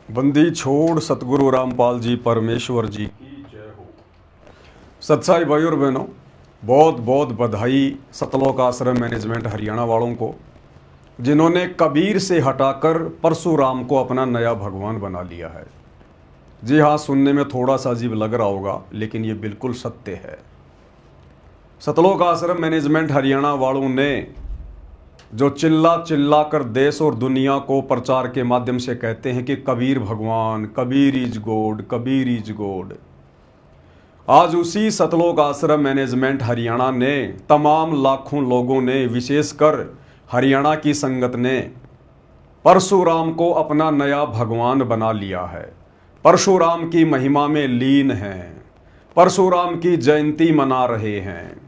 बंदी छोड़ सतगुरु रामपाल जी परमेश्वर जी की जय हो। सत्साई भाई और बहनों, बहुत बहुत बधाई सतलोक आश्रम मैनेजमेंट हरियाणा वालों को, जिन्होंने कबीर से हटाकर परशुराम को अपना नया भगवान बना लिया है। जी हाँ, सुनने में थोड़ा सा अजीब लग रहा होगा, लेकिन ये बिल्कुल सत्य है। सतलोक आश्रम मैनेजमेंट हरियाणा वालों ने जो चिल्ला चिल्ला कर देश और दुनिया को प्रचार के माध्यम से कहते हैं कि कबीर भगवान, Kabir is God, Kabir is God, आज उसी सतलोक आश्रम मैनेजमेंट हरियाणा ने तमाम लाखों लोगों ने, विशेषकर हरियाणा की संगत ने परशुराम को अपना नया भगवान बना लिया है। परशुराम की महिमा में लीन हैं, परशुराम की जयंती मना रहे हैं।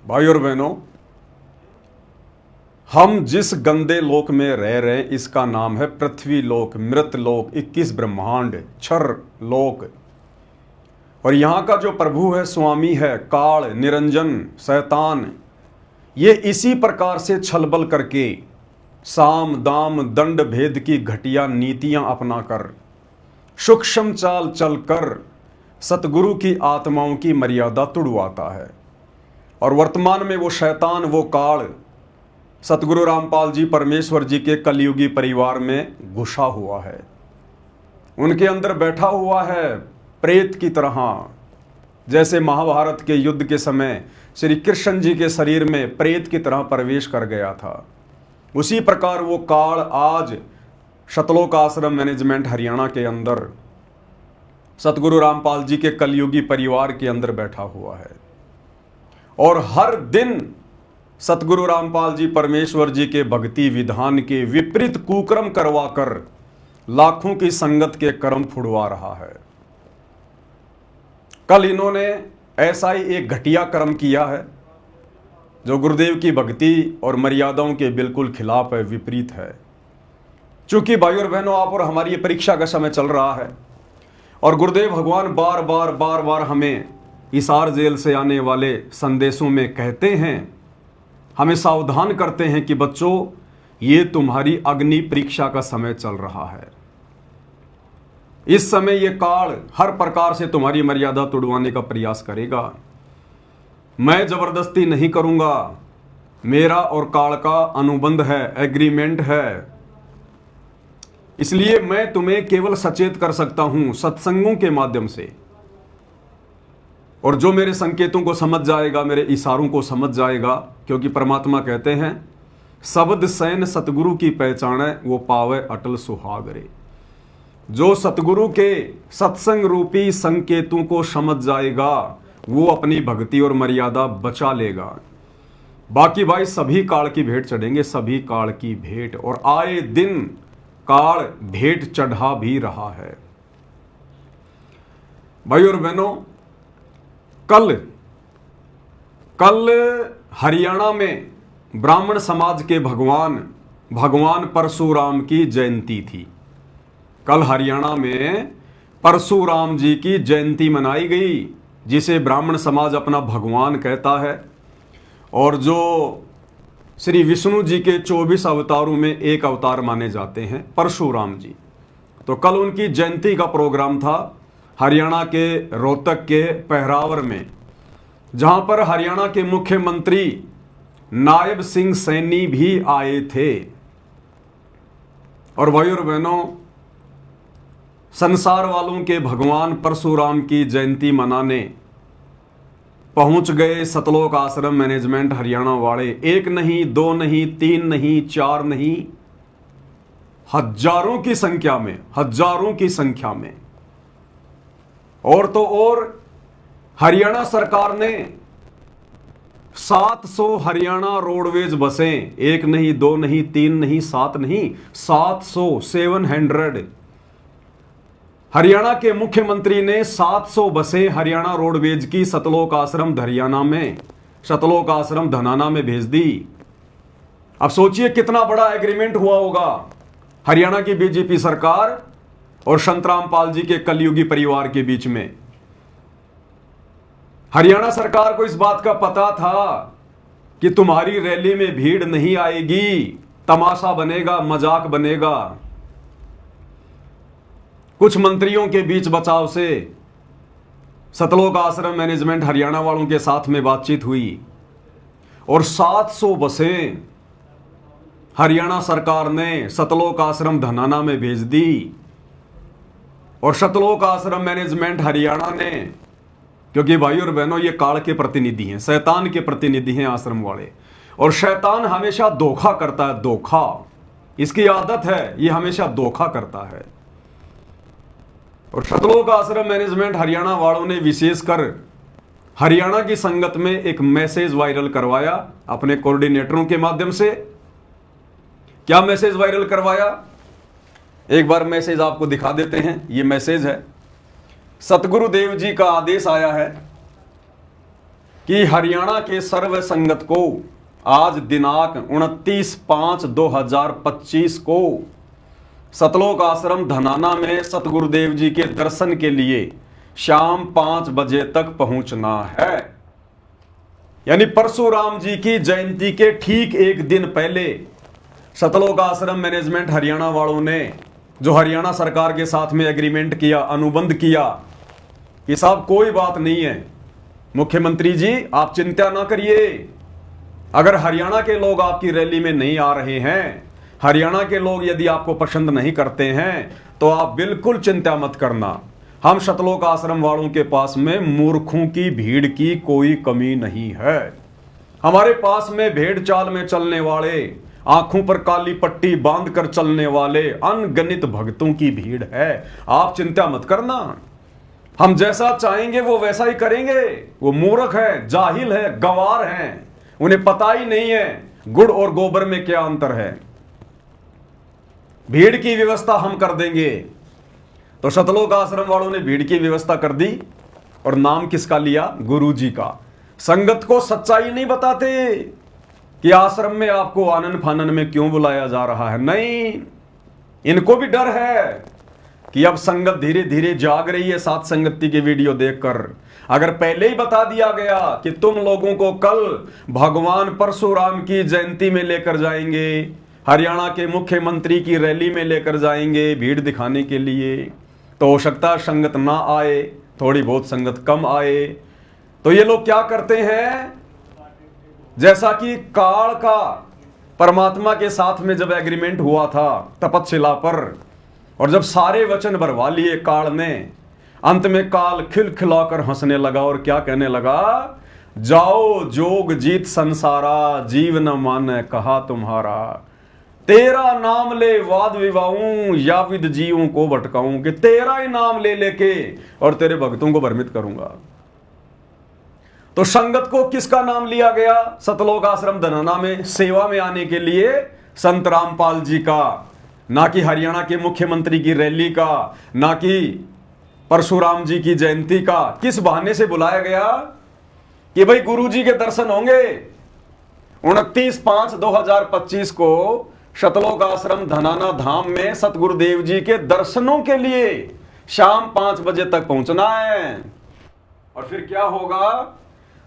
भाई और बहनों, हम जिस गंदे लोक में रह रहे हैं इसका नाम है पृथ्वी लोक, मृत लोक, 21 ब्रह्मांड, क्षर लोक। और यहां का जो प्रभु है, स्वामी है, काल, निरंजन, शैतान, ये इसी प्रकार से छलबल करके साम दाम दंड भेद की घटिया नीतियां अपनाकर, सूक्ष्म चाल चलकर सतगुरु की आत्माओं की मर्यादा तुड़वाता है। और वर्तमान में वो शैतान, वो काल सतगुरु रामपाल जी परमेश्वर जी के कलयुगी परिवार में घुसा हुआ है। उनके अंदर बैठा हुआ है प्रेत की तरह। जैसे महाभारत के युद्ध के समय श्री कृष्ण जी के शरीर में प्रेत की तरह प्रवेश कर गया था, उसी प्रकार वो काल आज सतलोक आश्रम मैनेजमेंट हरियाणा के अंदर सतगुरु रामपाल जी के कलयुगी परिवार के अंदर बैठा हुआ है। और हर दिन सतगुरु रामपाल जी परमेश्वर जी के भक्ति विधान के विपरीत कुकर्म करवाकर लाखों की संगत के कर्म फुड़वा रहा है। कल इन्होंने ऐसा ही एक घटिया कर्म किया है जो गुरुदेव की भक्ति और मर्यादाओं के बिल्कुल खिलाफ है, विपरीत है। चूंकि भाई और बहनों, आप और हमारी ये परीक्षा का समय चल रहा है और गुरुदेव भगवान बार बार हमें हिसार जेल से आने वाले संदेशों में कहते हैं, हमें सावधान करते हैं कि बच्चों, ये तुम्हारी अग्नि परीक्षा का समय चल रहा है। इस समय ये काल हर प्रकार से तुम्हारी मर्यादा तोड़वाने का प्रयास करेगा। मैं जबरदस्ती नहीं करूंगा, मेरा और काल का अनुबंध है, एग्रीमेंट है। इसलिए मैं तुम्हें केवल सचेत कर सकता हूं सत्संगों के माध्यम से। और जो मेरे संकेतों को समझ जाएगा, मेरे इशारों को समझ जाएगा, क्योंकि परमात्मा कहते हैं शब्द सैन सतगुरु की पहचान है, वो पावे अटल सुहागरे। जो सतगुरु के सत्संग रूपी संकेतों को समझ जाएगा वो अपनी भक्ति और मर्यादा बचा लेगा। बाकी भाई सभी काल की भेंट चढ़ेंगे, सभी काल की भेंट, और आए दिन काल भेंट चढ़ा भी रहा है। भाई और बहनों, कल हरियाणा में ब्राह्मण समाज के भगवान परशुराम की जयंती थी। कल हरियाणा में परशुराम जी की जयंती मनाई गई, जिसे ब्राह्मण समाज अपना भगवान कहता है और जो श्री विष्णु जी के 24 अवतारों में एक अवतार माने जाते हैं, परशुराम जी। तो कल उनकी जयंती का प्रोग्राम था हरियाणा के रोहतक के पहरावर में, जहां पर हरियाणा के मुख्यमंत्री नायब सिंह सैनी भी आए थे। और भाई और बहनों, संसार वालों के भगवान परशुराम की जयंती मनाने पहुंच गए सतलोक आश्रम मैनेजमेंट हरियाणा वाले। एक नहीं, दो नहीं, तीन नहीं, चार नहीं, हजारों की संख्या में। और तो और हरियाणा सरकार ने 700 हरियाणा रोडवेज बसें, एक नहीं, दो नहीं, तीन नहीं, 7 नहीं, 700 हरियाणा के मुख्यमंत्री ने 700 बसें हरियाणा रोडवेज की सतलोक आश्रम धनाना में भेज दी। अब सोचिए कितना बड़ा एग्रीमेंट हुआ होगा हरियाणा की बीजेपी सरकार और संत रामपाल जी के कलयुगी परिवार के बीच में। हरियाणा सरकार को इस बात का पता था कि तुम्हारी रैली में भीड़ नहीं आएगी, तमाशा बनेगा, मजाक बनेगा। कुछ मंत्रियों के बीच बचाव से सतलोक आश्रम मैनेजमेंट हरियाणा वालों के साथ में बातचीत हुई और 700 बसें हरियाणा सरकार ने सतलोक आश्रम धनाना में भेज दी। और सतलोक आश्रम मैनेजमेंट हरियाणा ने, क्योंकि भाई और बहनों ये काल के प्रतिनिधि हैं, शैतान के प्रतिनिधि हैं आश्रम वाले, और शैतान हमेशा धोखा करता है, धोखा इसकी आदत है, ये हमेशा धोखा करता है। और सतलोक आश्रम मैनेजमेंट हरियाणा वालों ने विशेषकर हरियाणा की संगत में एक मैसेज वायरल करवाया अपने कोऑर्डिनेटरों के माध्यम से। क्या मैसेज वायरल करवाया, एक बार मैसेज आपको दिखा देते हैं। ये मैसेज है, सतगुरुदेव जी का आदेश आया है कि हरियाणा के सर्व संगत को आज दिनांक 29/5/2025 को सतलोक आश्रम धनाना में सतगुरुदेव जी के दर्शन के लिए शाम 5 बजे तक पहुंचना है। यानी परशुराम जी की जयंती के ठीक एक दिन पहले सतलोक आश्रम मैनेजमेंट हरियाणा वालों ने, जो हरियाणा सरकार के साथ में एग्रीमेंट किया, अनुबंध किया कि साहब कोई बात नहीं है, मुख्यमंत्री जी आप चिंता ना करिए, अगर हरियाणा के लोग आपकी रैली में नहीं आ रहे हैं, हरियाणा के लोग यदि आपको पसंद नहीं करते हैं, तो आप बिल्कुल चिंता मत करना, हम सतलोक आश्रम वालों के पास में मूर्खों की भीड़ की कोई कमी नहीं है। हमारे पास में भेड़ चाल में चलने वाले, आंखों पर काली पट्टी बांध कर चलने वाले अनगिनत भक्तों की भीड़ है, आप चिंता मत करना, हम जैसा चाहेंगे वो वैसा ही करेंगे। वो मूर्ख है, जाहिल है, गंवार हैं, उन्हें पता ही नहीं है गुड़ और गोबर में क्या अंतर है। भीड़ की व्यवस्था हम कर देंगे। तो सतलोक आश्रम वालों ने भीड़ की व्यवस्था कर दी और नाम किसका लिया, गुरु जी का। संगत को सच्चाई नहीं बताते कि आश्रम में आपको आनन फानन में क्यों बुलाया जा रहा है, नहीं, इनको भी डर है कि अब संगत धीरे धीरे जाग रही है सात संगति की वीडियो देखकर। अगर पहले ही बता दिया गया कि तुम लोगों को कल भगवान परशुराम की जयंती में लेकर जाएंगे, हरियाणा के मुख्यमंत्री की रैली में लेकर जाएंगे भीड़ दिखाने के लिए, तो हो सकता है संगत ना आए, थोड़ी बहुत संगत कम आए। तो ये लोग क्या करते हैं, जैसा कि काल का परमात्मा के साथ में जब एग्रीमेंट हुआ था तपतशिला पर, और जब सारे वचन भरवा लिए काल ने, अंत में काल खिलखिलाकर हंसने लगा और क्या कहने लगा, जाओ जोग जीत संसारा, जीव न माने कहा तुम्हारा, तेरा नाम ले वाद विवाऊं या विद जीवों को भटकाऊं, कि तेरा ही नाम ले लेके और तेरे भक्तों को भ्रमित करूंगा। तो संगत को किसका नाम लिया गया, सतलोक आश्रम धनाना में सेवा में आने के लिए संत रामपाल जी का, ना कि हरियाणा के मुख्यमंत्री की रैली का, ना कि परशुराम जी की जयंती का। किस बहाने से बुलाया गया कि भाई गुरुजी के दर्शन होंगे 29/5/2025 को सतलोक आश्रम धनाना धाम में सतगुरुदेव जी के दर्शनों के लिए शाम 5 बजे तक पहुंचना है। और फिर क्या होगा,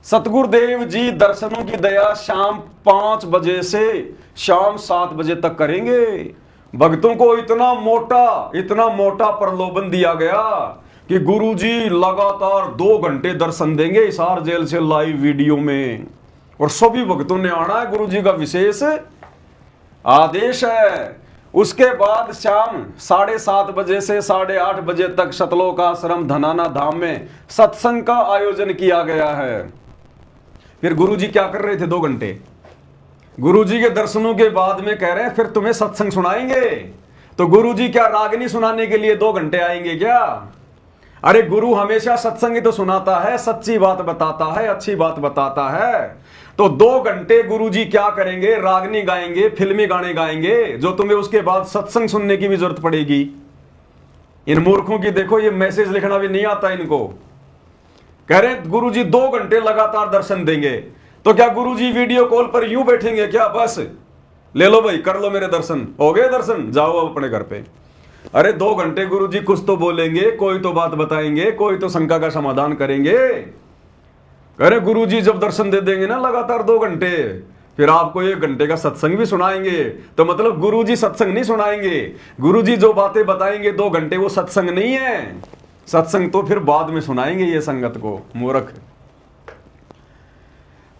सतगुरुदेव जी दर्शनों की दया शाम 5 बजे से शाम 7 बजे तक करेंगे। भक्तों को इतना मोटा प्रलोभन दिया गया कि गुरुजी लगातार 2 घंटे दर्शन देंगे हिसार जेल से लाइव वीडियो में, और सभी भक्तों ने आना है, गुरुजी का विशेष आदेश है। उसके बाद शाम 7:30 बजे से 8:30 बजे तक सतलोक आश्रम धनाना धाम में सत्संग का आयोजन किया गया है। फिर गुरुजी क्या कर रहे थे 2 घंटे, गुरुजी के दर्शनों के बाद में कह रहे हैं फिर तुम्हें सत्संग सुनाएंगे। तो गुरुजी क्या रागनी सुनाने के लिए 2 घंटे आएंगे क्या? अरे गुरु हमेशा सत्संग ही तो सुनाता है, सच्ची बात बताता है, अच्छी बात बताता है। तो 2 घंटे गुरुजी क्या करेंगे, रागनी गाएंगे, फिल्मी गाने गाएंगे, जो तुम्हें उसके बाद सत्संग सुनने की भी जरूरत पड़ेगी। इन मूर्खों की देखो, ये मैसेज लिखना भी नहीं आता इनको। कह रहे गुरुजी 2 घंटे लगातार दर्शन देंगे, तो क्या गुरुजी वीडियो कॉल पर यूं बैठेंगे क्या, बस ले लो भाई कर लो मेरे दर्शन, हो गए दर्शन, जाओ अब अपने घर पे। अरे 2 घंटे गुरुजी कुछ तो बोलेंगे, कोई तो बात बताएंगे, कोई तो शंका का समाधान करेंगे। अरे गुरुजी जब दर्शन दे देंगे ना लगातार 2 घंटे, फिर आपको 1 घंटे का सत्संग भी सुनाएंगे, तो मतलब गुरुजी सत्संग नहीं सुनाएंगे। गुरुजी जो बातें बताएंगे 2 घंटे, वो सत्संग नहीं है। सत्संग तो फिर बाद में सुनाएंगे ये संगत को, मूर्ख।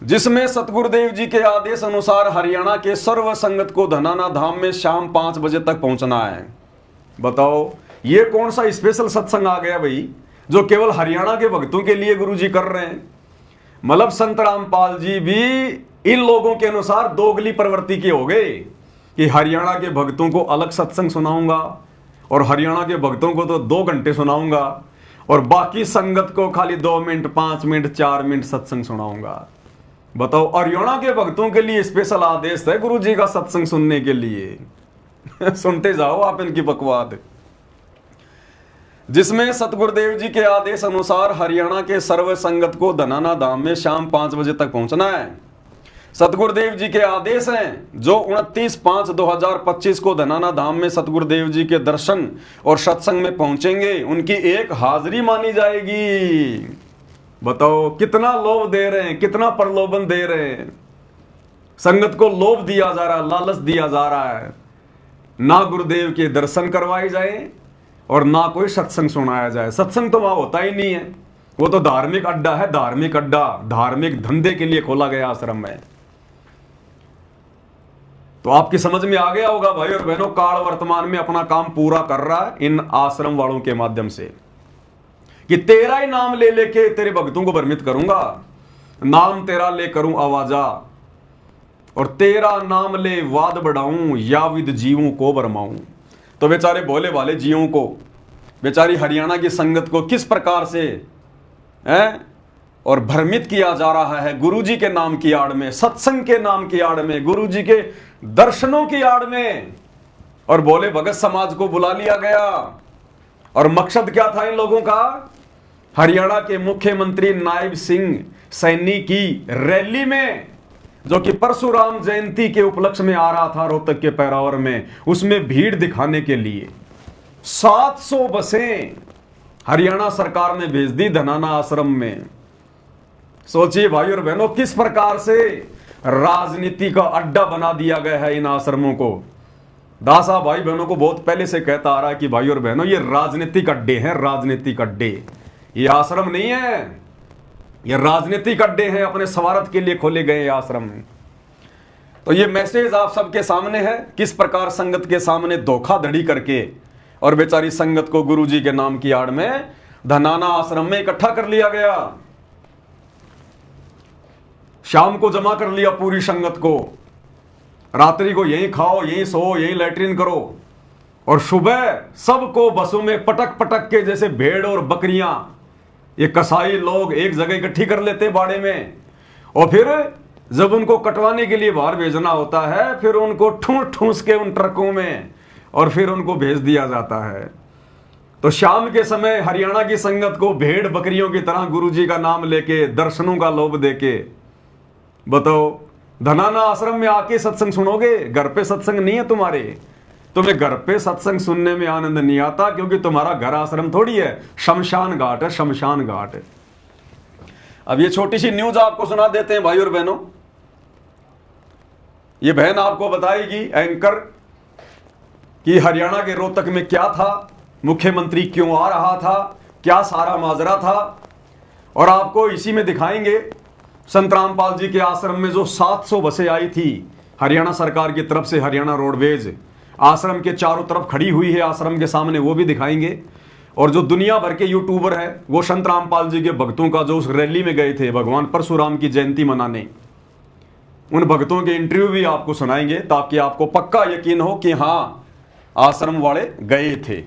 जिसमें सतगुरुदेव जी के आदेश अनुसार हरियाणा के सर्व संगत को धनाना धाम में शाम 5 बजे तक पहुंचना है। बताओ ये कौन सा स्पेशल सत्संग आ गया भाई, जो केवल हरियाणा के भक्तों के लिए गुरुजी कर रहे हैं। मतलब संत रामपाल जी भी इन लोगों के अनुसार दोगली प्रवृत्ति के हो गए कि हरियाणा के भक्तों को अलग सत्संग सुनाऊंगा और हरियाणा के भक्तों को तो 2 घंटे सुनाऊंगा और बाकी संगत को खाली 2 मिनट, 5 मिनट, 4 मिनट सत्संग सुनाऊंगा। बताओ हरियाणा के भक्तों के लिए स्पेशल आदेश है गुरुजी का सत्संग सुनने के लिए। सुनते जाओ आप इनकी बकवाद। जिसमें सतगुरुदेव जी के आदेश अनुसार हरियाणा के सर्व संगत को धनाना धाम में शाम 5 बजे तक पहुंचना है। सतगुरुदेव जी के आदेश हैं जो 29/5/2025 को धनाना धाम में सतगुरुदेव जी के दर्शन और सत्संग में पहुंचेंगे, उनकी एक हाजिरी मानी जाएगी। बताओ कितना लोभ दे रहे हैं, कितना प्रलोभन दे रहे हैं। संगत को लोभ दिया जा रहा है, लालच दिया जा रहा है। ना गुरुदेव के दर्शन करवाए जाए और ना कोई सत्संग सुनाया जाए। सत्संग तो वहां होता ही नहीं है, वो तो धार्मिक अड्डा है, धार्मिक अड्डा, धार्मिक धंधे के लिए खोला गया आश्रम है। तो आपकी समझ में आ गया होगा भाई और बहनों, काल वर्तमान में अपना काम पूरा कर रहा है इन आश्रम वालों के माध्यम से कि तेरा ही नाम ले लेके तेरे भक्तों को भ्रमित करूंगा, नाम तेरा ले करूं आवाजा और तेरा नाम ले वाद बढ़ाऊं या विद जीवों को भरमाऊं। तो बेचारे भोले भाले जीवों को, बेचारी हरियाणा की संगत को किस प्रकार से और भ्रमित किया जा रहा है गुरुजी के नाम की आड़ में, सत्संग के नाम की आड़ में, गुरुजी के दर्शनों की आड़ में। और भोले भगत समाज को बुला लिया गया और मकसद क्या था इन लोगों का? हरियाणा के मुख्यमंत्री नायब सिंह सैनी की रैली में, जो कि परशुराम जयंती के उपलक्ष्य में आ रहा था रोहतक के पैरावर में, उसमें भीड़ दिखाने के लिए 700 बसें हरियाणा सरकार ने भेज दी धनाना आश्रम में। सोचिए भाई और बहनों किस प्रकार से राजनीति का अड्डा बना दिया गया है इन आश्रमों को। दासा भाई बहनों को बहुत पहले से कहता आ रहा है कि भाई और बहनों ये राजनीतिक अड्डे हैं, राजनीतिक अड्डे, ये आश्रम नहीं है, ये राजनीतिक अड्डे हैं, अपने स्वार्थ के लिए खोले गए आश्रम हैं। तो ये मैसेज आप सबके सामने है, किस प्रकार संगत के सामने धोखाधड़ी करके और बेचारी संगत को गुरुजी के नाम की आड़ में धनाना आश्रम में इकट्ठा कर लिया गया। शाम को जमा कर लिया पूरी संगत को, रात्रि को यहीं खाओ, यहीं सो, यहीं लैट्रिन करो और सुबह सबको बसों में पटक पटक के जैसे भेड़ और बकरियां ये कसाई लोग एक जगह इकट्ठी कर लेते बाड़े में और फिर जब उनको कटवाने के लिए बाहर भेजना होता है फिर उनको ठूंस ठूंस के उन ट्रकों में और फिर उनको भेज दिया जाता है। तो शाम के समय हरियाणा की संगत को भेड़ बकरियों की तरह गुरुजी का नाम लेके दर्शनों का लोभ देके, बताओ धनाना आश्रम में आके सत्संग सुनोगे? घर पे सत्संग नहीं है तुम्हारे, तुम्हें घर पे सत्संग सुनने में आनंद नहीं आता क्योंकि तुम्हारा घर आश्रम थोड़ी है, शमशान घाट है, शमशान घाट। अब ये छोटी सी न्यूज आपको सुना देते हैं भाई और बहनों। ये बहन आपको बताएगी एंकर कि हरियाणा के रोहतक में क्या था, मुख्यमंत्री क्यों आ रहा था, क्या सारा माजरा था, और आपको इसी में दिखाएंगे संत रामपाल जी के आश्रम में जो 700 बसें आई थी हरियाणा सरकार की तरफ से, हरियाणा रोडवेज आश्रम के चारों तरफ खड़ी हुई है आश्रम के सामने, वो भी दिखाएंगे। और जो दुनिया भर के यूट्यूबर है वो संत रामपाल जी के भक्तों का जो उस रैली में गए थे भगवान परशुराम की जयंती मनाने, उन भक्तों के इंटरव्यू भी आपको सुनाएंगे ताकि आपको पक्का यकीन हो कि हाँ आश्रम वाले गए थे।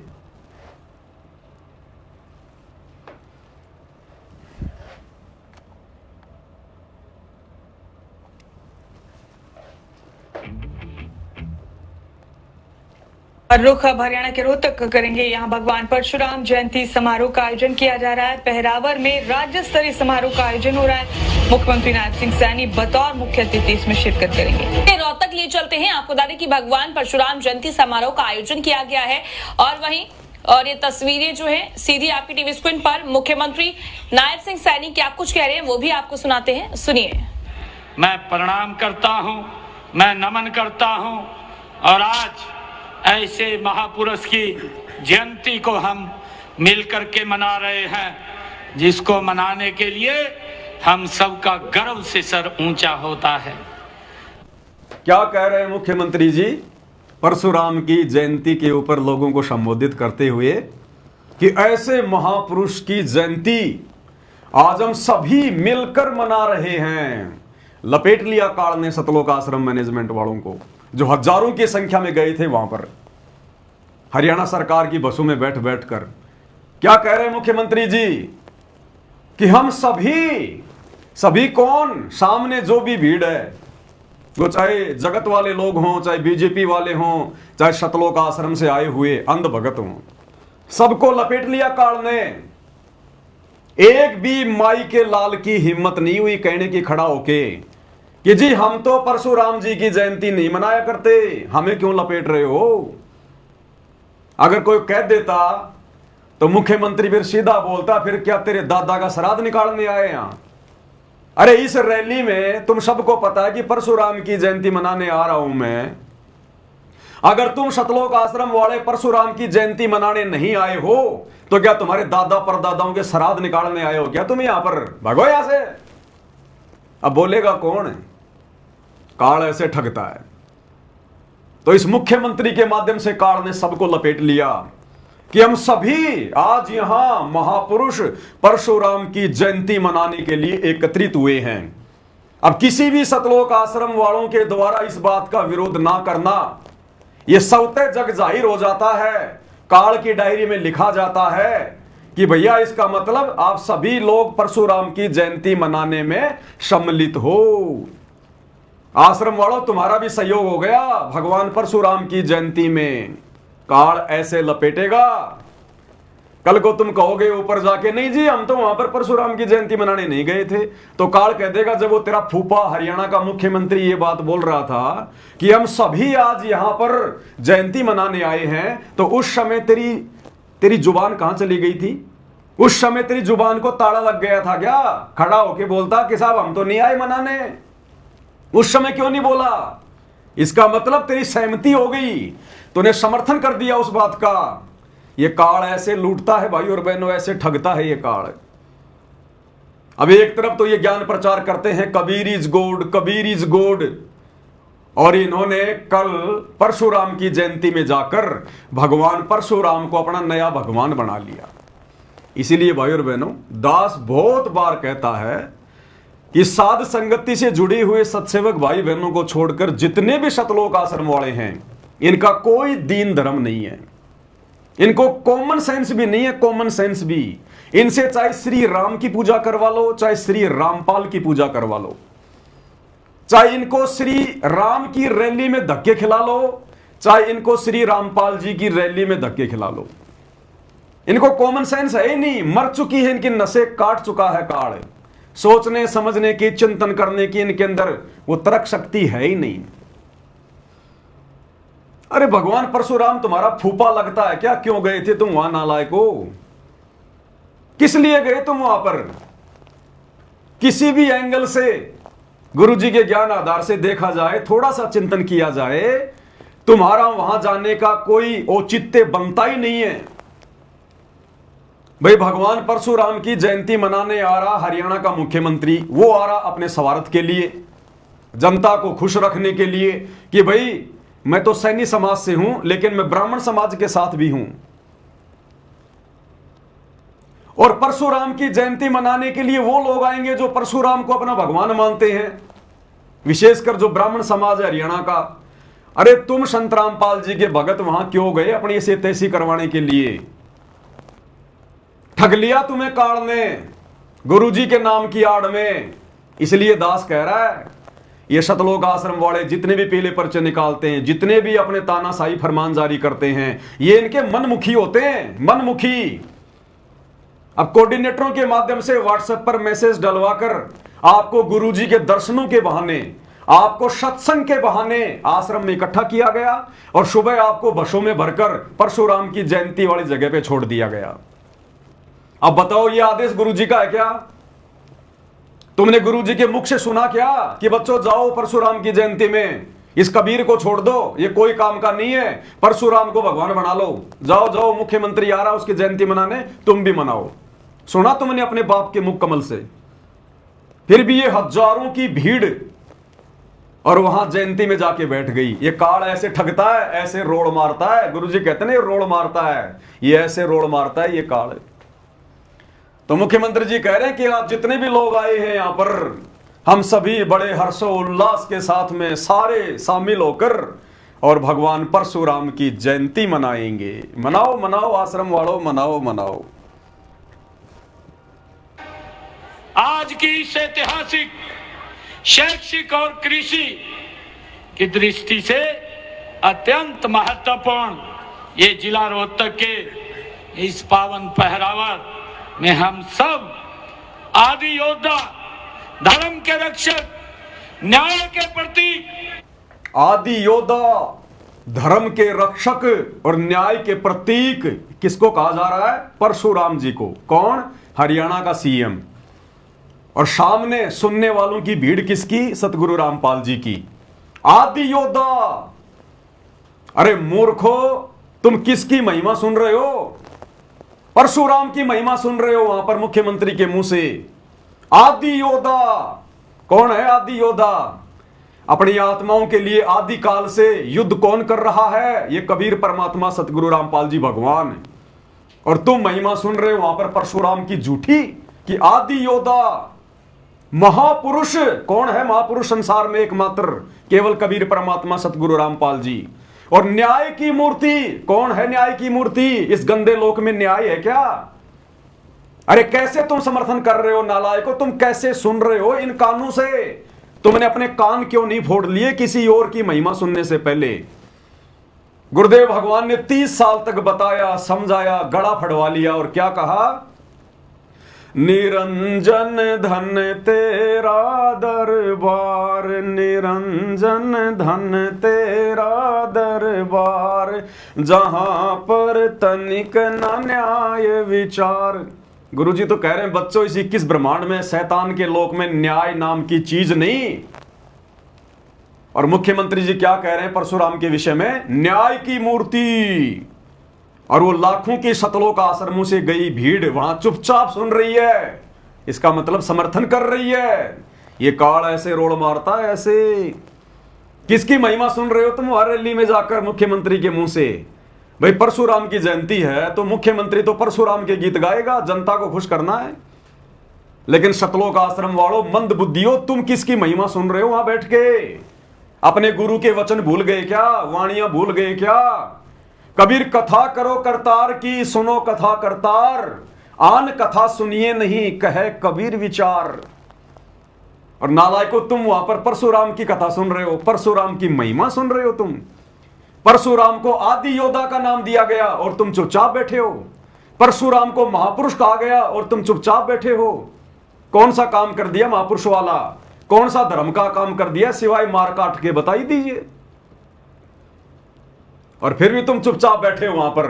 रुख अब हरियाणा के रोहतक करेंगे। यहाँ भगवान परशुराम जयंती समारोह का आयोजन किया जा रहा है। पहरावर में राज्य स्तरीय समारोह का आयोजन हो रहा है। मुख्यमंत्री नायब सिंह सैनी बतौर मुख्य अतिथि इसमें शिरकत करेंगे। रोहतक लिए चलते हैं, आपको बता दें कि भगवान परशुराम जयंती समारोह का आयोजन किया गया है और ये तस्वीरें जो है सीधी आपकी टीवी स्क्रीन पर मुख्यमंत्री नायब सिंह सैनी क्या कुछ कह रहे हैं वो भी आपको सुनाते हैं, सुनिए। मैं प्रणाम करता हूं, मैं नमन करता हूं। और आज ऐसे महापुरुष की जयंती को हम मिलकर के मना रहे हैं, जिसको मनाने के लिए हम सबका गर्व से सर ऊंचा होता है। क्या कह रहे हैं मुख्यमंत्री जी परशुराम की जयंती के ऊपर लोगों को संबोधित करते हुए कि ऐसे महापुरुष की जयंती आज हम सभी मिलकर मना रहे हैं। लपेट लिया काल ने सतलोक आश्रम मैनेजमेंट वालों को, जो हजारों की संख्या में गए थे वहां पर हरियाणा सरकार की बसों में बैठ बैठ कर। क्या कह रहे हैं मुख्यमंत्री जी कि हम सभी कौन, सामने जो भी भीड़ है, वो चाहे जगत वाले लोग हों, चाहे बीजेपी वाले हों, चाहे सतलोक आश्रम से आए हुए अंध भगत हों, सबको लपेट लिया काल ने। एक भी माई के लाल की हिम्मत नहीं हुई कहने की खड़ा होके कि जी हम तो परशुराम जी की जयंती नहीं मनाया करते, हमें क्यों लपेट रहे हो। अगर कोई कह देता तो मुख्यमंत्री फिर सीधा बोलता, फिर क्या तेरे दादा का श्राद्ध निकालने आए यहां। अरे इस रैली में तुम सबको पता है कि परशुराम की जयंती मनाने आ रहा हूं मैं। अगर तुम सतलोक आश्रम वाले परशुराम की जयंती मनाने नहीं आए हो तो क्या तुम्हारे दादा परदादाओं के श्राद्ध निकालने आए हो क्या तुम यहां पर? भागो यहां से। अब बोलेगा कौन? काल ऐसे ठगता है। तो इस मुख्यमंत्री के माध्यम से काल ने सबको लपेट लिया कि हम सभी आज यहां महापुरुष परशुराम की जयंती मनाने के लिए एकत्रित हुए हैं। अब किसी भी सतलोक आश्रम वालों के द्वारा इस बात का विरोध ना करना, यह स्वतः जग जाहिर हो जाता है, काल की डायरी में लिखा जाता है कि भैया इसका मतलब आप सभी लोग परशुराम की जयंती मनाने में सम्मिलित हो। आश्रम वालों तुम्हारा भी सहयोग हो गया भगवान परशुराम की जयंती में। काल ऐसे लपेटेगा, कल को तुम कहोगे ऊपर जाके नहीं जी हम तो वहां पर परशुराम की जयंती मनाने नहीं गए थे, तो काल कह देगा जब वो तेरा फूफा हरियाणा का मुख्यमंत्री ये बात बोल रहा था कि हम सभी आज यहां पर जयंती मनाने आए हैं, तो उस समय तेरी जुबान कहां चली गई थी? उस समय तेरी जुबान को ताला लग गया था क्या? खड़ा होके बोलता कि साहब हम तो नहीं आए मनाने। उस समय क्यों नहीं बोला? इसका मतलब तेरी सहमति हो गई, तूने समर्थन कर दिया उस बात का। ये काल ऐसे लूटता है भाई और बहनों, ऐसे ठगता है ये काल। अब एक तरफ तो ये ज्ञान प्रचार करते हैं Kabir is God, Kabir is God, और इन्होंने कल परशुराम की जयंती में जाकर भगवान परशुराम को अपना नया भगवान बना लिया। इसीलिए भाई और बहनों, दास बहुत बार कहता है कि साध संगति से जुड़े हुए सत्सेवक भाई बहनों को छोड़कर जितने भी सतलोक आश्रम वाले हैं, इनका कोई दीन धर्म नहीं है, इनको कॉमन सेंस भी नहीं है। कॉमन सेंस भी इनसे चाहे श्री राम की पूजा करवा लो, चाहे श्री रामपाल की पूजा करवा लो, चाहे इनको श्री राम की रैली में धक्के खिला लो, चाहे इनको श्री रामपाल जी की रैली में धक्के खिला लो, इनको कॉमन सेंस है ही नहीं। मर चुकी है इनकी नसें, काट चुका है काल। सोचने समझने की, चिंतन करने की इनके अंदर वो तर्क शक्ति है ही नहीं। अरे भगवान परशुराम तुम्हारा फूफा लगता है क्या? क्यों गए थे तुम वहां नालायक हो? किस लिए गए तुम वहां पर? किसी भी एंगल से गुरुजी के ज्ञान आधार से देखा जाए, थोड़ा सा चिंतन किया जाए, तुम्हारा वहां जाने का कोई औचित्य बनता ही नहीं है। भाई भगवान परशुराम की जयंती मनाने आ रहा हरियाणा का मुख्यमंत्री, वो आ रहा अपने स्वार्थ के लिए, जनता को खुश रखने के लिए कि भाई मैं तो सैनी समाज से हूं लेकिन मैं ब्राह्मण समाज के साथ भी हूं। और परशुराम की जयंती मनाने के लिए वो लोग आएंगे जो परशुराम को अपना भगवान मानते हैं, विशेषकर जो ब्राह्मण समाज है हरियाणा का। अरे तुम संत रामपाल जी के भगत वहां क्यों गए अपनी ऐसी तैसी करवाने के लिए? ठग लिया तुम्हें काल ने गुरुजी के नाम की आड़ में। इसलिए दास कह रहा है ये सतलोक आश्रम वाले जितने भी पीले पर्चे निकालते हैं, जितने भी अपने तानाशाही फरमान जारी करते हैं, ये इनके मनमुखी होते हैं, मनमुखी। अब कोऑर्डिनेटरों के माध्यम से व्हाट्सएप पर मैसेज डलवाकर आपको गुरुजी के दर्शनों के बहाने, आपको सत्संग के बहाने आश्रम में इकट्ठा किया गया और सुबह आपको बसों में भरकर परशुराम की जयंती वाली जगह पे छोड़ दिया गया। अब बताओ ये आदेश गुरुजी का है क्या? तुमने गुरुजी के मुख से सुना क्या कि बच्चों जाओ परशुराम की जयंती में इस कबीर को छोड़ दो, ये कोई काम का नहीं है, परशुराम को भगवान बना लो, जाओ जाओ मुख्यमंत्री आ रहा उसकी जयंती मनाने, तुम भी मनाओ। सुना तुमने अपने बाप के मुख कमल से? फिर भी ये हजारों की भीड़ और वहां जयंती में जाके बैठ गई। ये काल ऐसे ठगता है, ऐसे रोड़ मारता है। गुरुजी कहते हैं ये रोड़ मारता है, ये ऐसे रोड़ मारता है ये काल। तो मुख्यमंत्री जी कह रहे हैं कि आप जितने भी लोग आए हैं यहां पर, हम सभी बड़े हर्षोल्लास के साथ में सारे शामिल होकर और भगवान परशुराम की जयंती मनाएंगे। मनाओ मनाओ आश्रम वालों, मनाओ मनाओ। आज की इस ऐतिहासिक शैक्षिक और कृषि की दृष्टि से अत्यंत महत्वपूर्ण ये जिला रोहतक के इस पावन पहरावर में हम सब आदि योद्धा, धर्म के रक्षक, न्याय के प्रतीक, आदि योद्धा, धर्म के रक्षक और न्याय के प्रतीक किसको कहा जा रहा है? परशुराम जी को। कौन? हरियाणा का सीएम। और सामने सुनने वालों की भीड़ किसकी? सतगुरु रामपाल जी की। आदि योद्धा। अरे मूर्खो, तुम किसकी महिमा सुन रहे हो? परशुराम की महिमा सुन रहे हो वहां पर मुख्यमंत्री के मुंह से। आदि योद्धा कौन है? आदि योद्धा अपनी आत्माओं के लिए आदि काल से युद्ध कौन कर रहा है? ये कबीर परमात्मा सतगुरु रामपाल जी भगवान। और तुम महिमा सुन रहे हो वहां पर परशुराम की झूठी कि आदि योद्धा महापुरुष। कौन है महापुरुष संसार में? एकमात्र केवल कबीर परमात्मा सतगुरु रामपाल जी। और न्याय की मूर्ति। कौन है न्याय की मूर्ति? इस गंदे लोक में न्याय है क्या? अरे कैसे तुम समर्थन कर रहे हो नालायकों? तुम कैसे सुन रहे हो इन कानों से? तुमने अपने कान क्यों नहीं फोड़ लिए किसी और की महिमा सुनने से पहले? गुरुदेव भगवान ने 30 साल तक बताया, समझाया, गड़ा फड़वा लिया और क्या कहा? निरंजन धन तेरा दरबार, निरंजन धन तेरा दरबार, जहां पर तनिक न न्याय विचार। गुरुजी तो कह रहे हैं बच्चों इस 21 ब्रह्मांड में शैतान के लोक में न्याय नाम की चीज नहीं। और मुख्यमंत्री जी क्या कह रहे हैं परशुराम के विषय में? न्याय की मूर्ति। और वो लाखों की शतलोक आश्रमों से गई भीड़ वहां चुपचाप सुन रही है। इसका मतलब समर्थन कर रही है। ये काल ऐसे रोड मारता है ऐसे। किसकी महिमा सुन रहे हो तुम हर रैली में जाकर मुख्यमंत्री के मुंह से? भाई परशुराम की जयंती है तो मुख्यमंत्री तो परशुराम के गीत गाएगा, जनता को खुश करना है। लेकिन शतलोक आश्रम वालों, मंद बुद्धियों, तुम किसकी महिमा सुन रहे हो वहां बैठ के? अपने गुरु के वचन भूल गए क्या? वाणियां भूल गए क्या? कबीर कथा करो करतार की, सुनो कथा करतार, आन कथा सुनिए नहीं कहे कबीर विचार। और नालायकों, तुम वहां पर परशुराम की कथा सुन रहे हो, परशुराम की महिमा सुन रहे हो तुम। परशुराम को आदि योद्धा का नाम दिया गया और तुम चुपचाप बैठे हो। परशुराम को महापुरुष कहा गया और तुम चुपचाप बैठे हो। कौन सा काम कर दिया महापुरुष वाला? कौन सा धर्म का काम कर दिया सिवाय मार काट के? बताई दीजिए। और फिर भी तुम चुपचाप बैठे हो वहां पर।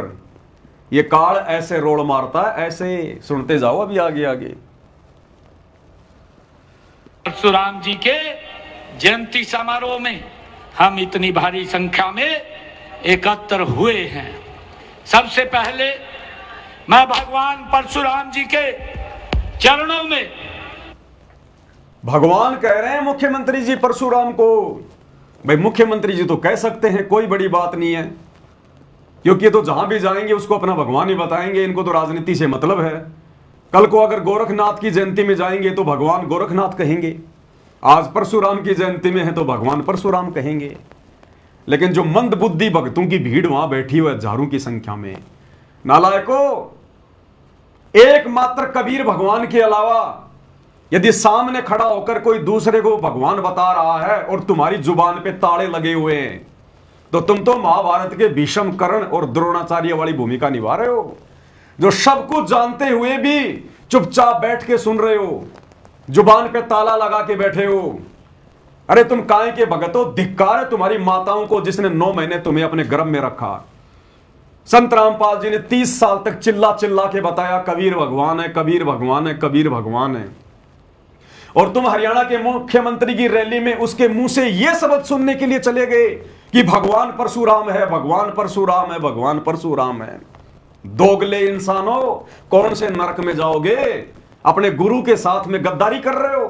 ये काल ऐसे रोड़ मारता है ऐसे। सुनते जाओ अभी आगे आगे। परशुराम जी के जयंती समारोह में हम इतनी भारी संख्या में एकत्र हुए हैं। सबसे पहले मैं भगवान परशुराम जी के चरणों में, भगवान कह रहे हैं मुख्यमंत्री जी परशुराम को। भाई मुख्यमंत्री जी तो कह सकते हैं, कोई बड़ी बात नहीं है, क्योंकि तो जहां भी जाएंगे उसको अपना भगवान ही बताएंगे। इनको तो राजनीति से मतलब है। कल को अगर गोरखनाथ की जयंती में जाएंगे तो भगवान गोरखनाथ कहेंगे। आज परशुराम की जयंती में है तो भगवान परशुराम कहेंगे। लेकिन जो मंद बुद्धि भक्तों की भीड़ वहां बैठी हुई है हजारों की संख्या में, नालायकों, एकमात्र कबीर भगवान के अलावा यदि सामने खड़ा होकर कोई दूसरे को भगवान बता रहा है और तुम्हारी जुबान पे ताड़े लगे हुए हैं, तो तुम तो महाभारत के भीष्म, कर्ण और द्रोणाचार्य वाली भूमिका निभा रहे हो, जो सब कुछ जानते हुए भी चुपचाप बैठ के सुन रहे हो, जुबान पे ताला लगा के बैठे हो। अरे तुम काय के भगत हो? धिक्कार है तुम्हारी माताओं को जिसने 9 महीने तुम्हें अपने गर्भ में रखा। संत रामपाल जी ने 30 साल तक चिल्ला चिल्ला के बताया कबीर भगवान है, कबीर भगवान है, कबीर भगवान है। और तुम हरियाणा के मुख्यमंत्री की रैली में उसके मुंह से यह शब्द सुनने के लिए चले गए कि भगवान परशुराम है, भगवान परशुराम है, भगवान परशुराम है। दोगले इंसानों, कौन से नरक में जाओगे? अपने गुरु के साथ में गद्दारी कर रहे हो।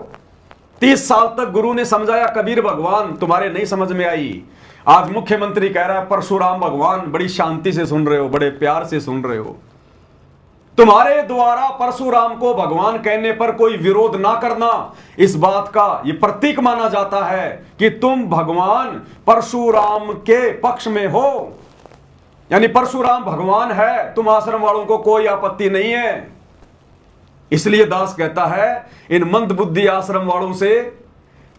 30 साल तक गुरु ने समझाया कबीर भगवान, तुम्हारे नहीं समझ में आई। आज मुख्यमंत्री कह रहा है परशुराम भगवान, बड़ी शांति से सुन रहे हो, बड़े प्यार से सुन रहे हो। तुम्हारे द्वारा परशुराम को भगवान कहने पर कोई विरोध ना करना, इस बात का यह प्रतीक माना जाता है कि तुम भगवान परशुराम के पक्ष में हो। यानी परशुराम भगवान है, तुम आश्रम वालों को कोई आपत्ति नहीं है। इसलिए दास कहता है इन मंदबुद्धि आश्रम वालों से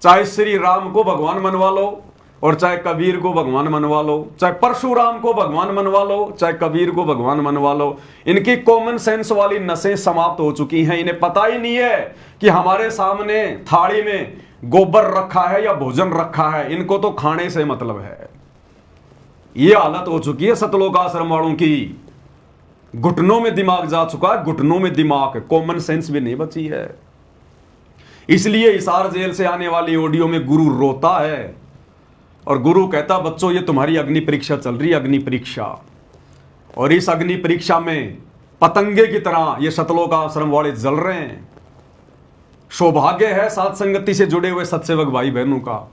चाहे श्री राम को भगवान मनवा लो और चाहे कबीर को भगवान मनवा लो, चाहे परशुराम को भगवान मनवा लो, चाहे कबीर को भगवान मनवा लो, इनकी कॉमन सेंस वाली नसें समाप्त हो चुकी हैं। इन्हें पता ही नहीं है कि हमारे सामने थाली में गोबर रखा है या भोजन रखा है, इनको तो खाने से मतलब है। यह हालत हो चुकी है सतलोक आश्रम वालों की। घुटनों में दिमाग जा चुका है, घुटनों में दिमाग, कॉमन सेंस भी नहीं बची है। इसलिए हिसार जेल से आने वाली ऑडियो में गुरु रोता है और गुरु कहता बच्चों ये तुम्हारी अग्नि परीक्षा चल रही है, अग्नि परीक्षा। और इस अग्नि परीक्षा में पतंगे की तरह ये सतलोक आश्रम वाले जल रहे हैं। सौभाग्य है साथ संगति से जुड़े हुए सत्सेवक भाई बहनों का।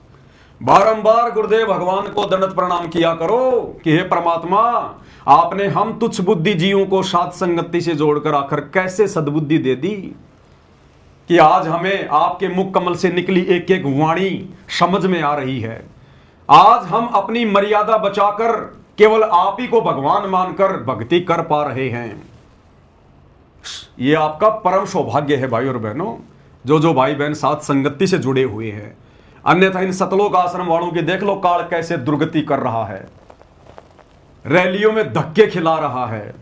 बारंबार गुरुदेव भगवान को दंडवत प्रणाम किया करो कि हे परमात्मा, आपने हम तुच्छ बुद्धि जीवों को साथ संगति से जोड़कर आखिर कैसे सद्बुद्धि दे दी कि आज हमें आपके मुख कमल से निकली एक एक वाणी समझ में आ रही है। आज हम अपनी मर्यादा बचाकर केवल आप ही को भगवान मानकर भक्ति कर पा रहे हैं। यह आपका परम सौभाग्य है भाई और बहनों, जो भाई बहन साथ संगति से जुड़े हुए हैं। अन्यथा इन सतलोक आश्रम वालों की देख लो काल कैसे दुर्गति कर रहा है, रैलियों में धक्के खिला रहा है।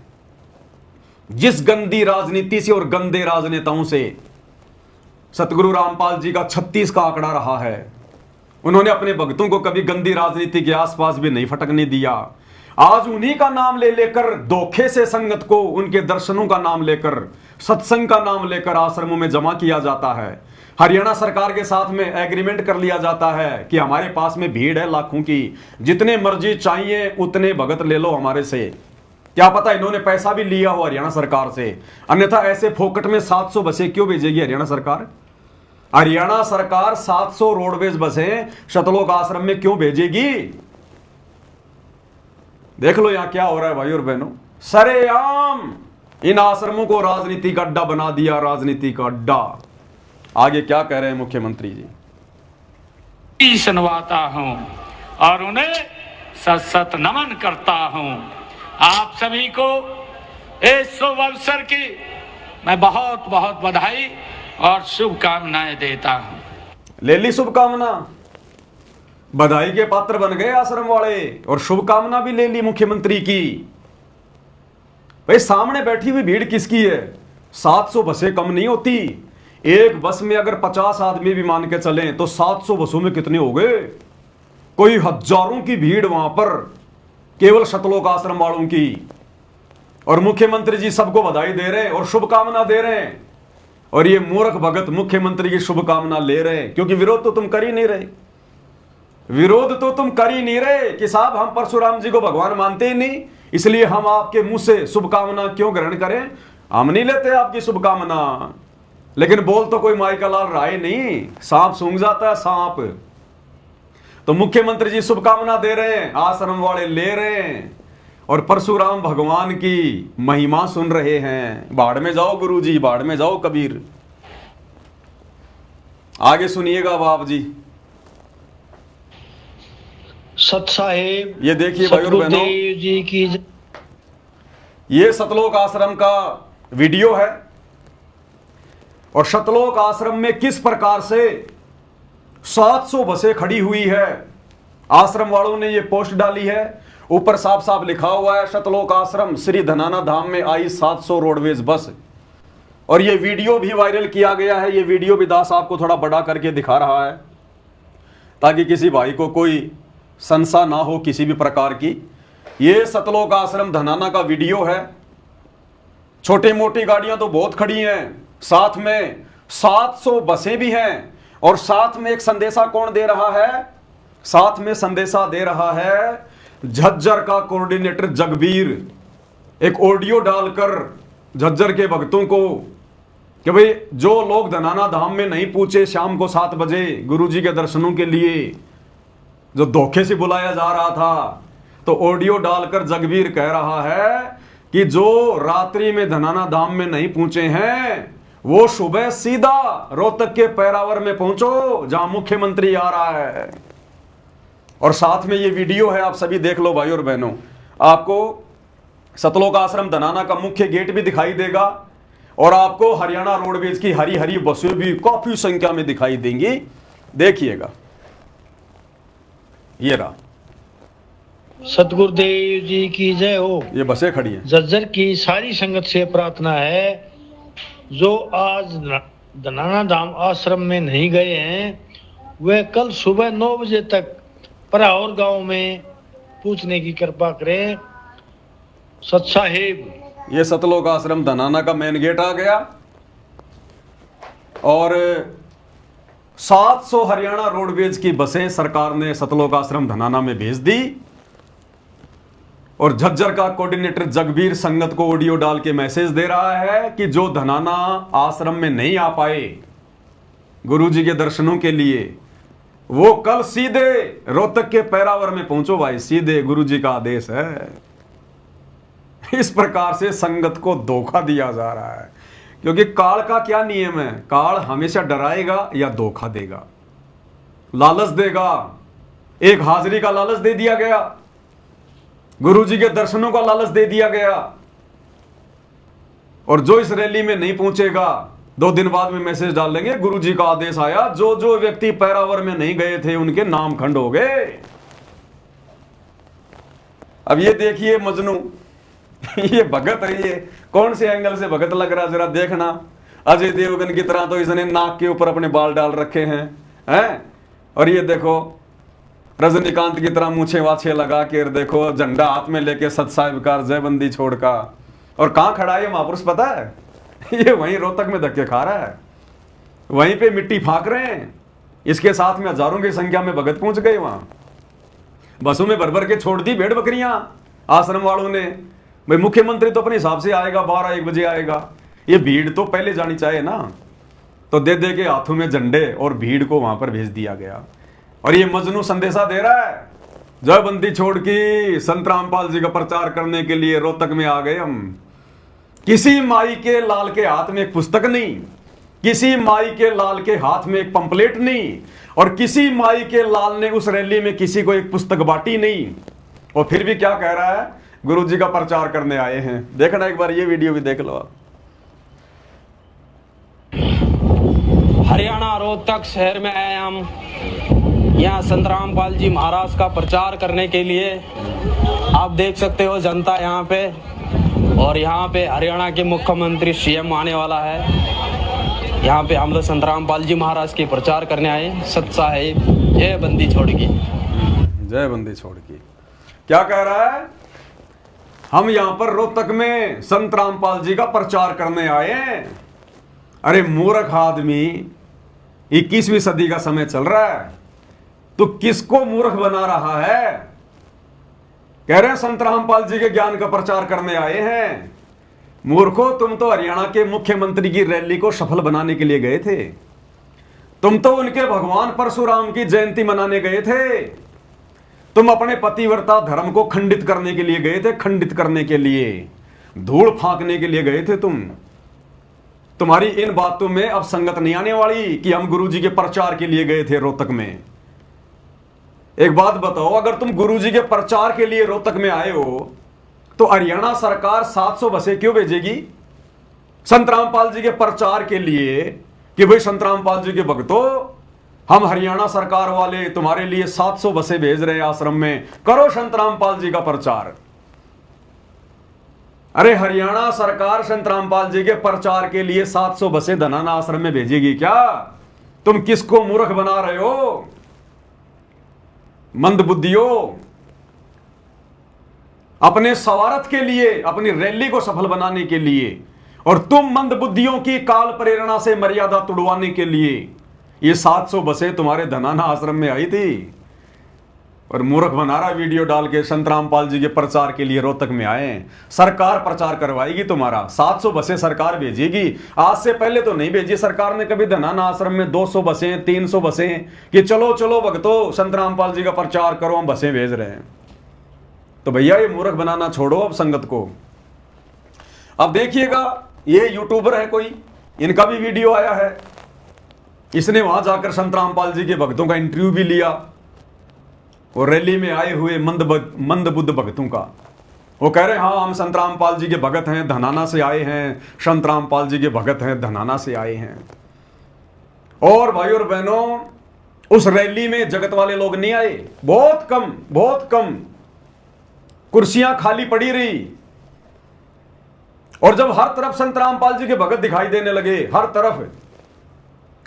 जिस गंदी राजनीति से और गंदे राजनेताओं से सतगुरु रामपाल जी का 36 का आंकड़ा रहा है, उन्होंने अपने भक्तों को कभी गंदी राजनीति के आसपास भी नहीं फटकने दिया। आज उन्हीं का नाम ले लेकर धोखे से संगत को, उनके दर्शनों का नाम लेकर, सत्संग का नाम लेकर आश्रमों में जमा किया जाता है। हरियाणा सरकार के साथ में एग्रीमेंट कर लिया जाता है कि हमारे पास में भीड़ है लाखों की, जितने मर्जी चाहिए उतने भगत ले लो हमारे से। क्या पता इन्होंने पैसा भी लिया हो हरियाणा सरकार से, अन्यथा ऐसे फोकट में 700 बसें क्यों भेजेगी हरियाणा सरकार? हरियाणा सरकार 700 रोडवेज बसें सतलोक आश्रम में क्यों भेजेगी? देख लो यहां क्या हो रहा है भाई और बहनों। सरेआम इन आश्रमों को राजनीति का अड्डा बना दिया, राजनीति का अड्डा। आगे क्या कह रहे हैं मुख्यमंत्री जी? सुनवाता हूं और उन्हें सत सत नमन करता हूं। आप सभी को इस शुभ अवसर की मैं बहुत बहुत बधाई और शुभकामनाएं देता हूं। ले ली शुभकामना, बधाई के पात्र बन गए आश्रम वाले और शुभकामना भी ले ली मुख्यमंत्री की। भाई सामने बैठी हुई भीड़ किसकी है? 700 बसें कम नहीं होती। एक बस में अगर 50 आदमी भी मान के चलें तो 700 बसों में कितने हो गए? कोई हजारों की भीड़ वहां पर केवल सतलोक आश्रम वालों की। और मुख्यमंत्री जी सबको बधाई दे रहे हैं और शुभकामना दे रहे हैं। और ये मूर्ख भगत मुख्यमंत्री की शुभकामना ले रहे हैं, क्योंकि विरोध तो तुम कर ही नहीं रहे। विरोध तो तुम कर ही नहीं रहे कि साहब हम परशुराम जी को भगवान मानते ही नहीं, इसलिए हम आपके मुंह से शुभकामना क्यों ग्रहण करें? हम नहीं लेते आपकी शुभकामना। लेकिन बोल तो कोई माई का लाल रहा ही नहीं, सांप सूंघ जाता है सांप। तो मुख्यमंत्री जी शुभकामना दे रहे हैं, आश्रम वाले ले रहे हैं और परशुराम भगवान की महिमा सुन रहे हैं। बाढ़ में जाओ गुरुजी, बाढ़ में जाओ कबीर। आगे सुनिएगा बाप जी। सत साहेब ये देखिए भाई और बहनों, जी की ये सतलोक आश्रम का वीडियो है और सतलोक आश्रम में किस प्रकार से 700 बसें खड़ी हुई है। आश्रम वालों ने ये पोस्ट डाली है, ऊपर साफ साफ लिखा हुआ है सतलोक आश्रम श्री धनाना धाम में आई 700 रोडवेज बस। और ये वीडियो भी वायरल किया गया है। ये वीडियो भी दास आपको थोड़ा बड़ा करके दिखा रहा है ताकि किसी भाई को कोई संशय ना हो किसी भी प्रकार की। ये सतलोक आश्रम धनाना का वीडियो है। छोटी मोटी गाड़ियां तो बहुत खड़ी हैं, साथ में 700 बसें भी हैं, और साथ में एक संदेशा कौन दे रहा है? साथ में संदेशा दे रहा है झज्जर का कोऑर्डिनेटर जगबीर, एक ऑडियो डालकर झज्जर के भक्तों को कि भाई जो लोग धनाना धाम में नहीं पहुंचे शाम को 7 बजे गुरुजी के दर्शनों के लिए, जो धोखे से बुलाया जा रहा था, तो ऑडियो डालकर जगबीर कह रहा है कि जो रात्रि में धनाना धाम में नहीं पहुंचे हैं वो सुबह सीधा रोहतक के पैरावर में पहुंचो जहां मुख्यमंत्री आ रहा है। और साथ में ये वीडियो है, आप सभी देख लो भाई और बहनों। आपको सतलोक आश्रम धनाना का मुख्य गेट भी दिखाई देगा और आपको हरियाणा रोडवेज की हरी हरी बसें भी काफी संख्या में दिखाई देंगी। देखिएगा, ये रहा। सतगुरुदेव जी की जय हो। ये बसें खड़ी हैं। झज्जर की सारी संगत से प्रार्थना है, जो आज धनाना धाम आश्रम में नहीं गए हैं वे कल सुबह 9 बजे तक पराहौर गांव में पूछने की कृपा करें। सत साहिब। ये सतलोक आश्रम धनाना का मेन गेट आ गया और 700 हरियाणा रोडवेज की बसें सरकार ने सतलोक आश्रम धनाना में भेज दी और झज्जर का कोऑर्डिनेटर जगबीर संगत को ऑडियो डाल के मैसेज दे रहा है कि जो धनाना आश्रम में नहीं आ पाए गुरुजी के दर्शनों के लिए, वो कल सीधे रोहतक के पैरावर में पहुंचो भाई, सीधे गुरुजी का आदेश है। इस प्रकार से संगत को धोखा दिया जा रहा है, क्योंकि काल का क्या नियम है? काल हमेशा डराएगा या धोखा देगा, लालच देगा। एक हाजिरी का लालच दे दिया गया, गुरुजी के दर्शनों का लालच दे दिया गया, और जो इस रैली में नहीं पहुंचेगा 2 दिन बाद में मैसेज डाल देंगे गुरुजी का आदेश आया, जो जो व्यक्ति पैरावर में नहीं गए थे उनके नाम खंड हो गए। अब ये देखिए मजनू, ये भगत है, ये कौन से एंगल से भगत लग रहा जरा देखना। अजय देवगन की तरह तो इसने नाक के ऊपर अपने बाल डाल रखे हैं, और ये देखो रजनीकांत की तरह मूछे वाछे लगा के, देखो झंडा हाथ में लेके सत साहिब का जयबंदी छोड़ का। और कहां खड़ा है ये महापुरुष पता है? ये वहीं रोहतक में धक्के खा रहा है, वहीं पे मिट्टी फाक रहे हैं। इसके साथ में हजारों की संख्या में भगत पहुंच गए वहां, बसों में भर भर के छोड़ दी भेड़ बकरियां आश्रम वालों ने। भाई मुख्यमंत्री तो अपने हिसाब से आएगा, 12-1 बजे आएगा, ये भीड़ तो पहले जानी चाहिए ना। तो दे दे के हाथों में झंडे और भीड़ को वहां पर भेज दिया गया। और ये मजनू संदेशा दे रहा है जयबंदी छोड़ के संत रामपाल जी का प्रचार करने के लिए रोहतक में आ गए हम। किसी माई के लाल के हाथ में एक पुस्तक नहीं, किसी माई के लाल के हाथ में एक पंपलेट नहीं, और किसी माई के लाल ने उस रैली में किसी को एक पुस्तक बांटी नहीं। और फिर भी क्या कह रहा है? गुरुजी का प्रचार करने आए हैं। देखना एक बार, ये वीडियो भी देख लो आप। हरियाणा रोहतक शहर में आए हम यहाँ संत रामपाल जी महाराज का प्रचार करने के लिए। आप देख सकते हो जनता यहाँ पे, और यहाँ पे हरियाणा के मुख्यमंत्री सीएम आने वाला है। यहाँ पे हम लोग संत रामपाल जी महाराज के प्रचार करने आए। सत साहिब जय बंदी छोड़ की, जय बंदी छोड़ की। क्या कह रहा है? हम यहाँ पर रोहतक में संत रामपाल जी का प्रचार करने आए हैं। अरे मूर्ख आदमी, 21वीं सदी का समय चल रहा है, तो किसको मूर्ख बना रहा है? कह रहे हैं संत रामपाल जी के ज्ञान का प्रचार करने आए हैं। मूर्खो, तुम तो हरियाणा के मुख्यमंत्री की रैली को सफल बनाने के लिए गए थे। तुम तो उनके भगवान परशुराम की जयंती मनाने गए थे। तुम अपने पतिव्रता धर्म को खंडित करने के लिए गए थे, खंडित करने के लिए, धूल फांकने के लिए गए थे तुम। तुम्हारी इन बातों में अब संगत नहीं आने वाली कि हम गुरुजी के प्रचार के लिए गए थे रोहतक में। एक बात बताओ, अगर तुम गुरुजी के प्रचार के लिए रोहतक में आए हो तो हरियाणा सरकार 700 बसें क्यों भेजेगी संत रामपाल जी के प्रचार के लिए? कि भाई संत रामपाल जी के भक्तों, हम हरियाणा सरकार वाले तुम्हारे लिए 700 बसें भेज रहे हैं आश्रम में, करो संत रामपाल जी का प्रचार। अरे हरियाणा सरकार संत रामपाल जी के प्रचार के लिए 700 बसें धनाना आश्रम में भेजेगी क्या? तुम किसको मूर्ख बना रहे हो? मंदबुद्धियों, अपने स्वार्थ के लिए, अपनी रैली को सफल बनाने के लिए और तुम मंदबुद्धियों की काल प्रेरणा से मर्यादा तुड़वाने के लिए ये 700 बसें तुम्हारे धनाना आश्रम में आई थी, और मूर्ख बना रहा वीडियो डाल के संत रामपाल जी के प्रचार के लिए रोहतक में आए हैं। सरकार प्रचार करवाएगी तुम्हारा, 700 बसें सरकार भेजेगी। आज से पहले तो नहीं भेजी सरकार ने कभी धनाना आश्रम में 200 बसें 300 बसें कि चलो चलो भक्तों संत रामपाल जी का प्रचार करो, हम बसें भेज रहे हैं। तो भैया ये मूर्ख बनाना छोड़ो अब संगत को। अब देखिएगा, ये यूट्यूबर है कोई, इनका भी वीडियो आया है। इसने वहां जाकर संत रामपाल जी के भक्तों का इंटरव्यू भी लिया, और रैली में आए हुए मंदबुद्ध भक्तों का। वो कह रहे हाँ हम संत रामपाल जी के भगत हैं, धनाना से आए हैं, संत रामपाल जी के भगत हैं, धनाना से आए हैं। और भाई और बहनों, उस रैली में जगत वाले लोग नहीं आए, बहुत कम कुर्सियां खाली पड़ी रही। और जब हर तरफ संत रामपाल जी के भगत दिखाई देने लगे, हर तरफ,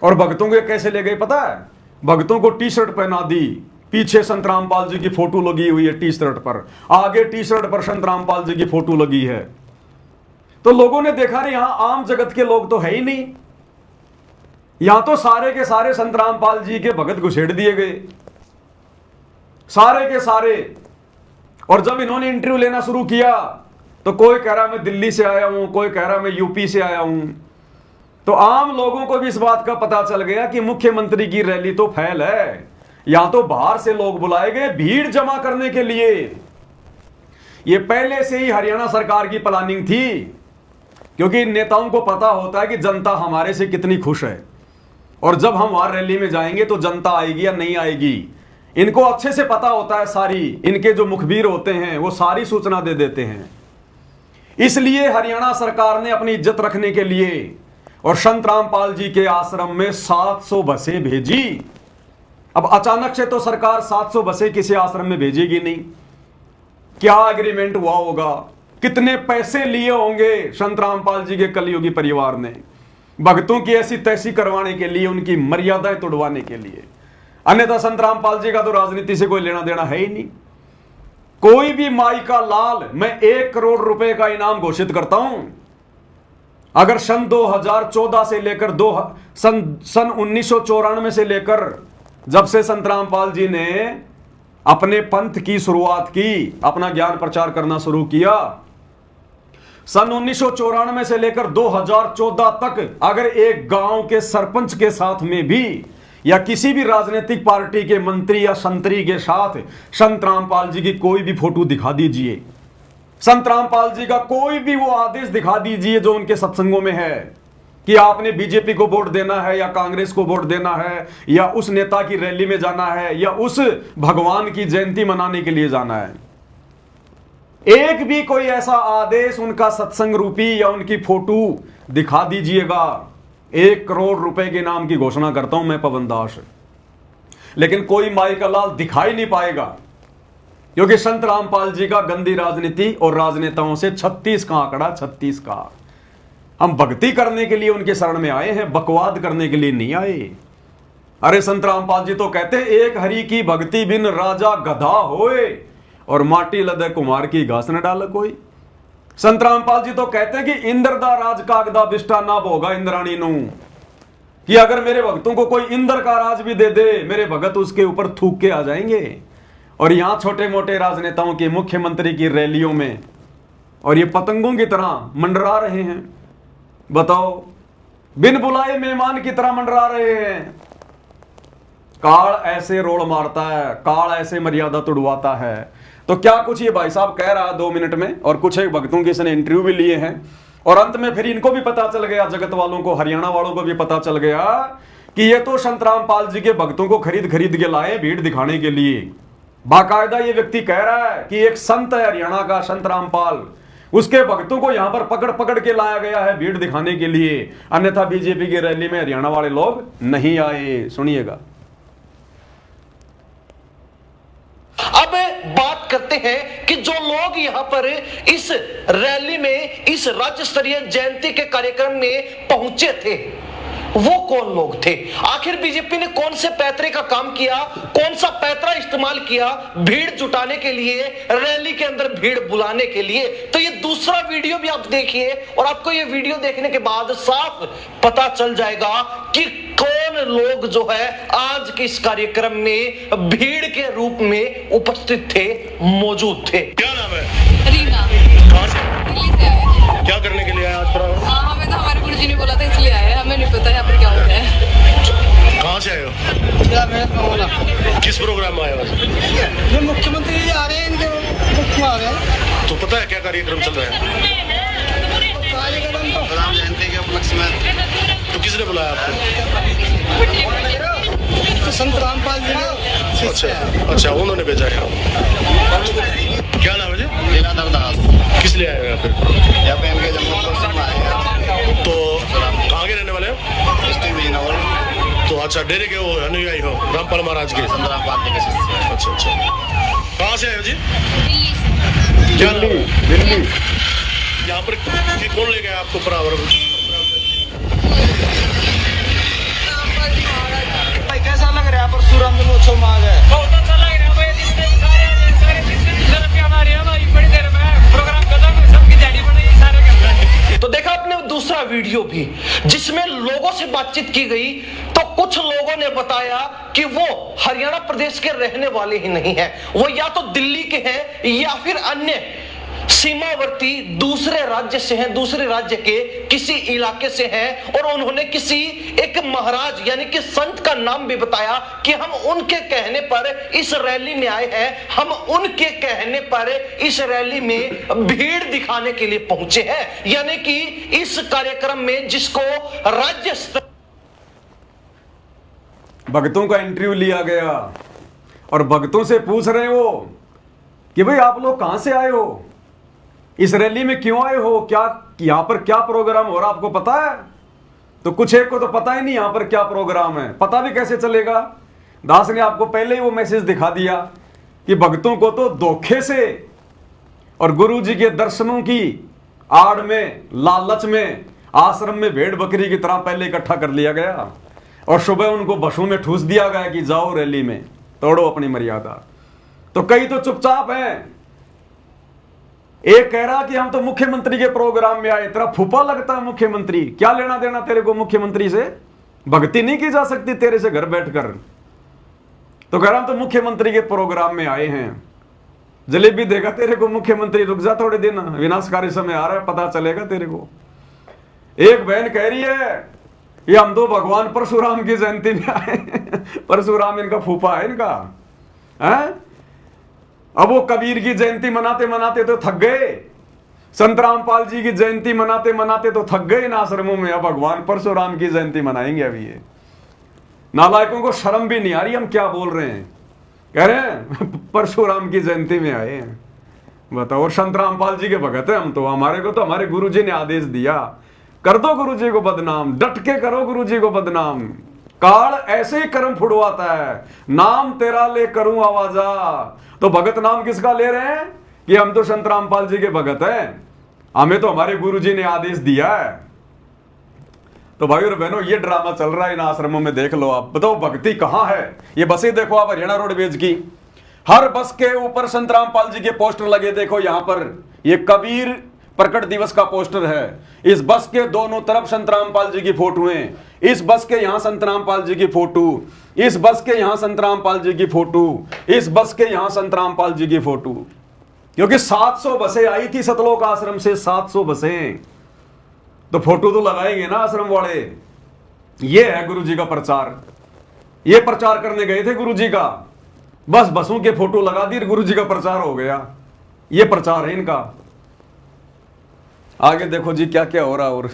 और भक्तों के कैसे ले गए पता है? भक्तों को टी शर्ट पहना दी, पीछे संत रामपाल जी की फोटो लगी हुई है टी शर्ट पर, आगे टी शर्ट पर संत रामपाल जी की फोटो लगी है। तो लोगों ने देखा रे यहां आम जगत के लोग तो है ही नहीं, यहां तो सारे के सारे संत रामपाल जी के भगत घुसेड़ दिए गए, सारे के सारे। और जब इन्होंने इंटरव्यू लेना शुरू किया तो कोई कह रहा मैं दिल्ली से आया हूं, कोई कह रहा मैं यूपी से आया हूं। तो आम लोगों को भी इस बात का पता चल गया कि मुख्यमंत्री की रैली तो फैल है, यहां तो बाहर से लोग बुलाए गए भीड़ जमा करने के लिए। यह पहले से ही हरियाणा सरकार की प्लानिंग थी, क्योंकि नेताओं को पता होता है कि जनता हमारे से कितनी खुश है, और जब हम वहां रैली में जाएंगे तो जनता आएगी या नहीं आएगी। इनको अच्छे से पता होता है, सारी इनके जो मुखबिर होते हैं वो सारी सूचना दे देते हैं। इसलिए हरियाणा सरकार ने अपनी इज्जत रखने के लिए और संत रामपाल जी के आश्रम में 700 बसें भेजी। अब अचानक से तो सरकार 700 बसें किसी आश्रम में भेजेगी नहीं। क्या एग्रीमेंट हुआ होगा, कितने पैसे लिए होंगे संत रामपाल जी के कलयुगी परिवार ने भक्तों की ऐसी तैसी करवाने के लिए, उनकी मर्यादाएं तोड़वाने के लिए। अन्यथा संत रामपाल जी का तो राजनीति से कोई लेना देना है ही नहीं। कोई भी माई का लाल मैं 1 करोड़ रुपए का इनाम घोषित करता हूं अगर सन 2014 से लेकर सन 1994 से लेकर जब से संत रामपाल जी ने अपने पंथ की शुरुआत की, अपना ज्ञान प्रचार करना शुरू किया, सन 1994 से लेकर 2014 तक अगर एक गांव के सरपंच के साथ में भी या किसी भी राजनीतिक पार्टी के मंत्री या संतरी के साथ संत रामपाल जी की कोई भी फोटो दिखा दीजिए, संत रामपाल जी का कोई भी वो आदेश दिखा दीजिए जो उनके सत्संगों में है कि आपने बीजेपी को वोट देना है या कांग्रेस को वोट देना है या उस नेता की रैली में जाना है या उस भगवान की जयंती मनाने के लिए जाना है, एक भी कोई ऐसा आदेश उनका सत्संग रूपी या उनकी फोटो दिखा दीजिएगा, 1 करोड़ रुपए के नाम की घोषणा करता हूं मैं पवन दास। लेकिन कोई माई का लाल दिखाई नहीं पाएगा, क्योंकि संत रामपाल जी का गंदी राजनीति और राजनेताओं से 36 का आंकड़ा, 36 का। हम भक्ति करने के लिए उनके शरण में आए हैं, बकवाद करने के लिए नहीं आए। अरे संत रामपाल जी तो कहते हैं एक हरि की भक्ति बिन राजा गधा होए और माटी लदे कुमार की घास न डाल कोई। संत रामपाल जी तो कहते हैं कि इंद्र दा राज कागदा बिष्टा ना भोगा इंद्राणी नू, कि अगर मेरे भक्तों को कोई इंद्र का राज भी दे दे मेरे भगत उसके ऊपर थूक के आ जाएंगे। और यहां छोटे मोटे राजनेताओं की, मुख्यमंत्री की रैलियों में और ये पतंगों की तरह मंडरा रहे हैं। बताओ, बिन बुलाए मेहमान की तरह मंडरा रहे हैं। काल ऐसे रोड़ मारता है, काल ऐसे मर्यादा तुड़वाता है। तो क्या कुछ ये भाई साहब कह रहा है 2 मिनट में, और कुछ एक भक्तों के इसने इंटरव्यू भी लिए हैं, और अंत में फिर इनको भी पता चल गया, जगत वालों को, हरियाणा वालों को भी पता चल गया कि ये तो संत रामपाल जी के भक्तों को खरीद के लाए भीड़ दिखाने के लिए। बाकायदा ये व्यक्ति कह रहा है कि एक संत है हरियाणा का, संत रामपाल, उसके भक्तों को यहां पर पकड़ के लाया गया है भीड़ दिखाने के लिए, अन्यथा बीजेपी की रैली में हरियाणा वाले लोग नहीं आए। सुनिएगा। अब बात करते हैं कि जो लोग यहां पर इस रैली में, इस राज्य स्तरीय जयंती के कार्यक्रम में पहुंचे थे, वो कौन लोग थे? आखिर बीजेपी ने कौन से पैतरे का काम किया, कौन सा पैतरा इस्तेमाल किया भीड़ जुटाने के लिए, रैली के अंदर भीड़ बुलाने के लिए? तो ये दूसरा वीडियो भी आप देखिए और आपको ये वीडियो देखने के बाद साफ पता चल जाएगा कि कौन लोग जो है आज के इस कार्यक्रम में भीड़ के रूप में उपस्थित थे, मौजूद थे। क्या नाम है? रीना। कहाँ से? दिल्ली से आए हैं। क्या करने के लिए आए आज? हमें तो हमारे गुरुजी ने बोला था इसलिए आए हैं, हमें नहीं पता यहाँ पर क्या हो रहा है। कहाँ से आए हो? किस प्रोग्राम में आए हो? ये मुख्यमंत्री जी आ रहे हैं, इनके मुख्य आ रहे हैं। तो पता है क्या कार्यक्रम चल रहा है? कार्यक्रम तो राम जयंती के उपलक्ष्य में। तो किसने बुलाया आपको? तो संत रामपाल जी ने। अच्छा अच्छा, उन्होंने भेजा है। क्या नाम है जी? लीलाधर दास। किस लिए आए हो यहाँ पे? यहाँ पे इनके जम्मू कश्मीर में आए हैं। तो कहाँ के रहने वाले हो? डिस्ट्रिक्ट बिजनौर। तो अच्छा, डेरे के वो अनुयायी हो रामपाल महाराज के? संत रामपाल जी के शिष्य। अच्छा अच्छा, कहाँ से आए हो जी? दिल्ली। यहाँ पर कौन ले गया आपको परावर? कैसा लग रहा है परशुराम जन्मोत्सव में आ गए? बहुत अच्छा लग रहा है भाई। सारे जितने भी हमारे हैं भाई, बड़ी देर में प्रोग्राम खत्म, सबकी दिहाड़ी बढ़ी सारे के। तो देखा आपने दूसरा वीडियो भी जिसमें लोगों से बातचीत की गई, तो कुछ लोगों ने बताया कि वो हरियाणा प्रदेश के रहने वाले ही नहीं है, वो या तो दिल्ली के हैं या फिर अन्य सीमावर्ती दूसरे राज्य से हैं, दूसरे राज्य के किसी इलाके से हैं। और उन्होंने किसी एक महाराज यानी कि संत का नाम भी बताया कि हम उनके कहने पर इस रैली में आए हैं, हम उनके कहने पर इस रैली में भीड़ दिखाने के लिए पहुंचे हैं। यानी कि इस कार्यक्रम में जिसको राज्य स्तर भक्तों का इंटरव्यू लिया गया और भक्तों से पूछ रहे हो कि भाई आप लोग कहां से आए हो, इस रैली में क्यों आए हो, क्या यहां पर क्या प्रोग्राम हो रहा आपको पता है? तो कुछ एक को तो पता ही नहीं यहां पर क्या प्रोग्राम है, पता भी कैसे चलेगा? दास ने आपको पहले ही वो मैसेज दिखा दिया कि भक्तों को तो धोखे से और गुरु जी के दर्शनों की आड़ में, लालच में आश्रम में भेड़ बकरी की तरह पहले इकट्ठा कर लिया गया और सुबह उनको बसों में ठूस दिया गया कि जाओ रैली में, तोड़ो अपनी मर्यादा। तो कई तो चुपचाप हैं। एक कह रहा कि हम तो मुख्यमंत्री के प्रोग्राम में आए, तेरा फूफा लगता है मुख्यमंत्री, क्या लेना देना तेरे को मुख्यमंत्री से? भक्ति नहीं की जा सकती तेरे से घर बैठकर? तो कह रहा हम तो मुख्यमंत्री के प्रोग्राम में आए हैं। जलेबी देगा तेरे को मुख्यमंत्री, रुक जा थोड़े दिन, विनाशकारी समय आ रहा है, पता चलेगा तेरे को। एक बहन कह रही है ये हम तो भगवान परशुराम की जयंती में आए। परशुराम इनका फूफा है इनका, है? अब वो कबीर की जयंती मनाते मनाते तो थक गए, संत रामपाल जी की जयंती मनाते मनाते तो थक गए इन आश्रमों में, अब भगवान परशुराम की जयंती मनाएंगे। अभी ये नालायकों को शर्म भी नहीं आ रही हम क्या बोल रहे हैं, कह रहे हैं परशुराम की जयंती में आए हैं। बताओ, और संत रामपाल जी के भगत है हम तो, हमारे को तो हमारे गुरु जी ने आदेश दिया, कर दो गुरु जी को बदनाम, डट के करो गुरु जी को बदनाम। काल ऐसे ही कर्म फुड़वाता है, नाम तेरा ले करूं आवाजा। तो भगत नाम किसका ले रहे हैं कि हम तो संत रामपाल जी के भगत हैं, हमें तो हमारे गुरु जी ने आदेश दिया है। तो भाई और बहनों, ये ड्रामा चल रहा है इन आश्रमों में, देख लो आप। बताओ भक्ति कहां है? ये बसें देखो आप, हरियाणा रोडवेज की, हर बस के ऊपर संत रामपाल जी के पोस्टर लगे। देखो यहां पर ये कबीर प्रकट दिवस का पोस्टर है, इस बस के दोनों तरफ संत रामपाल जी की फोटो हैं, इस बस के यहां संत रामपाल जी की फोटो, इस बस के यहां संत रामपाल जी की फोटो, इस बस के यहां संत रामपाल जी की फोटो। क्योंकि 700 बसें आई थी सतलोक आश्रम से, 700 बसें, तो फोटो तो लगाएंगे ना आश्रम वाले। ये है गुरु जी का प्रचार, ये प्रचार करने गए थे गुरु जी का, बस बसों के फोटो लगा दी, गुरु जी का प्रचार हो गया। ये प्रचार है इनका। आगे देखो जी क्या क्या हो रहा। और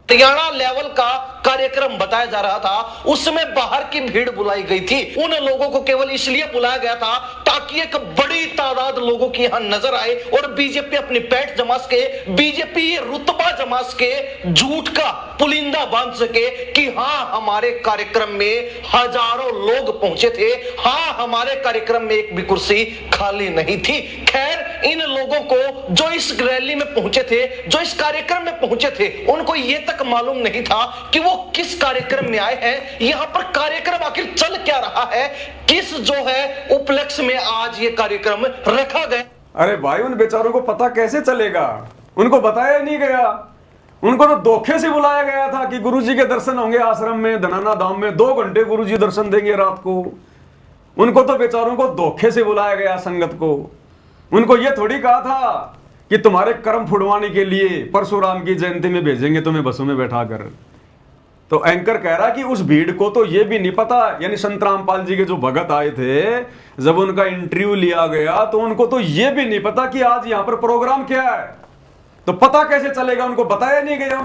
हरियाणा लेवल का कार्यक्रम बताया जा रहा था, उसमें बाहर की भीड़ बुलाई गई थी। उन लोगों को केवल इसलिए बुलाया गया था ताकि एक बड़ी तादाद लोगों की यहां नजर आए और बीजेपी अपनी पैठ जमा सके, बीजेपी रुतबा जमा सके, झूठ का पुलिंदा बांध सके कि हां हमारे कार्यक्रम में हजारों लोग पहुंचे थे, हां हमारे कार्यक्रम में एक भी कुर्सी खाली नहीं थी। खैर इन लोगों को जो इस रैली में पहुंचे थे, जो इस कार्यक्रम में पहुंचे थे, उनको यह तक मालूम नहीं था कि वो किस कार्यक्रम में आए हैं, यहां पर कार्यक्रम आखिर चल क्या रहा है, किस जो है उपलक्ष्य में आज ये कार्यक्रम रखा गया। अरे भाई, उन बेचारों को पता कैसे चलेगा? उनको बताया ही नहीं गया। उनको तो धोखे से बुलाया गया था कि गुरुजी के दर्शन होंगे आश्रम में, धनाना धाम में 2 घंटे गुरुजी दर्शन देंगे रात को। उनको तो बेचारों को धोखे से बुलाया गया, संगत को। उनको यह थोड़ी कहा था कि तुम्हारे कर्म फुड़वाने के लिए परशुराम की जयंती में भेजेंगे तुम्हें बसों में बैठा कर। तो एंकर कह रहा कि उस भीड़ को तो यह भी नहीं पता, यानी संत रामपाल जी के जो भगत आए थे, जब उनका इंटरव्यू लिया गया तो उनको तो यह भी नहीं पता कि आज यहां पर प्रोग्राम क्या है। तो पता कैसे चलेगा? उनको बताया नहीं गया।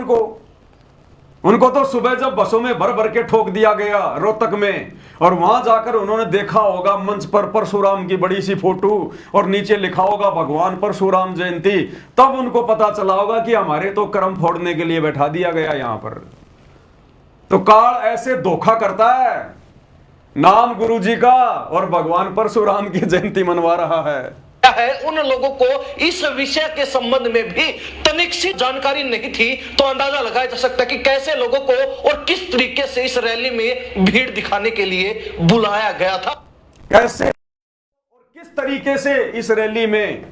उनको तो सुबह जब बसों में भर भर के ठोक दिया गया रोहतक में, और वहां जाकर उन्होंने देखा होगा मंच पर परशुराम की बड़ी सी फोटो और नीचे लिखा होगा भगवान परशुराम जयंती, तब उनको पता चला होगा कि हमारे तो कर्म फोड़ने के लिए बैठा दिया गया यहां पर। तो काल ऐसे धोखा करता है, नाम गुरुजी का और भगवान परशुराम की जयंती मनवा रहा है। उन लोगों को इस विषय के संबंध में भी तनिक सी जानकारी नहीं थी, तो अंदाजा लगाया जा सकता है कि कैसे लोगों को और किस तरीके से इस रैली में भीड़ दिखाने के लिए बुलाया गया था। कैसे और किस तरीके से इस रैली में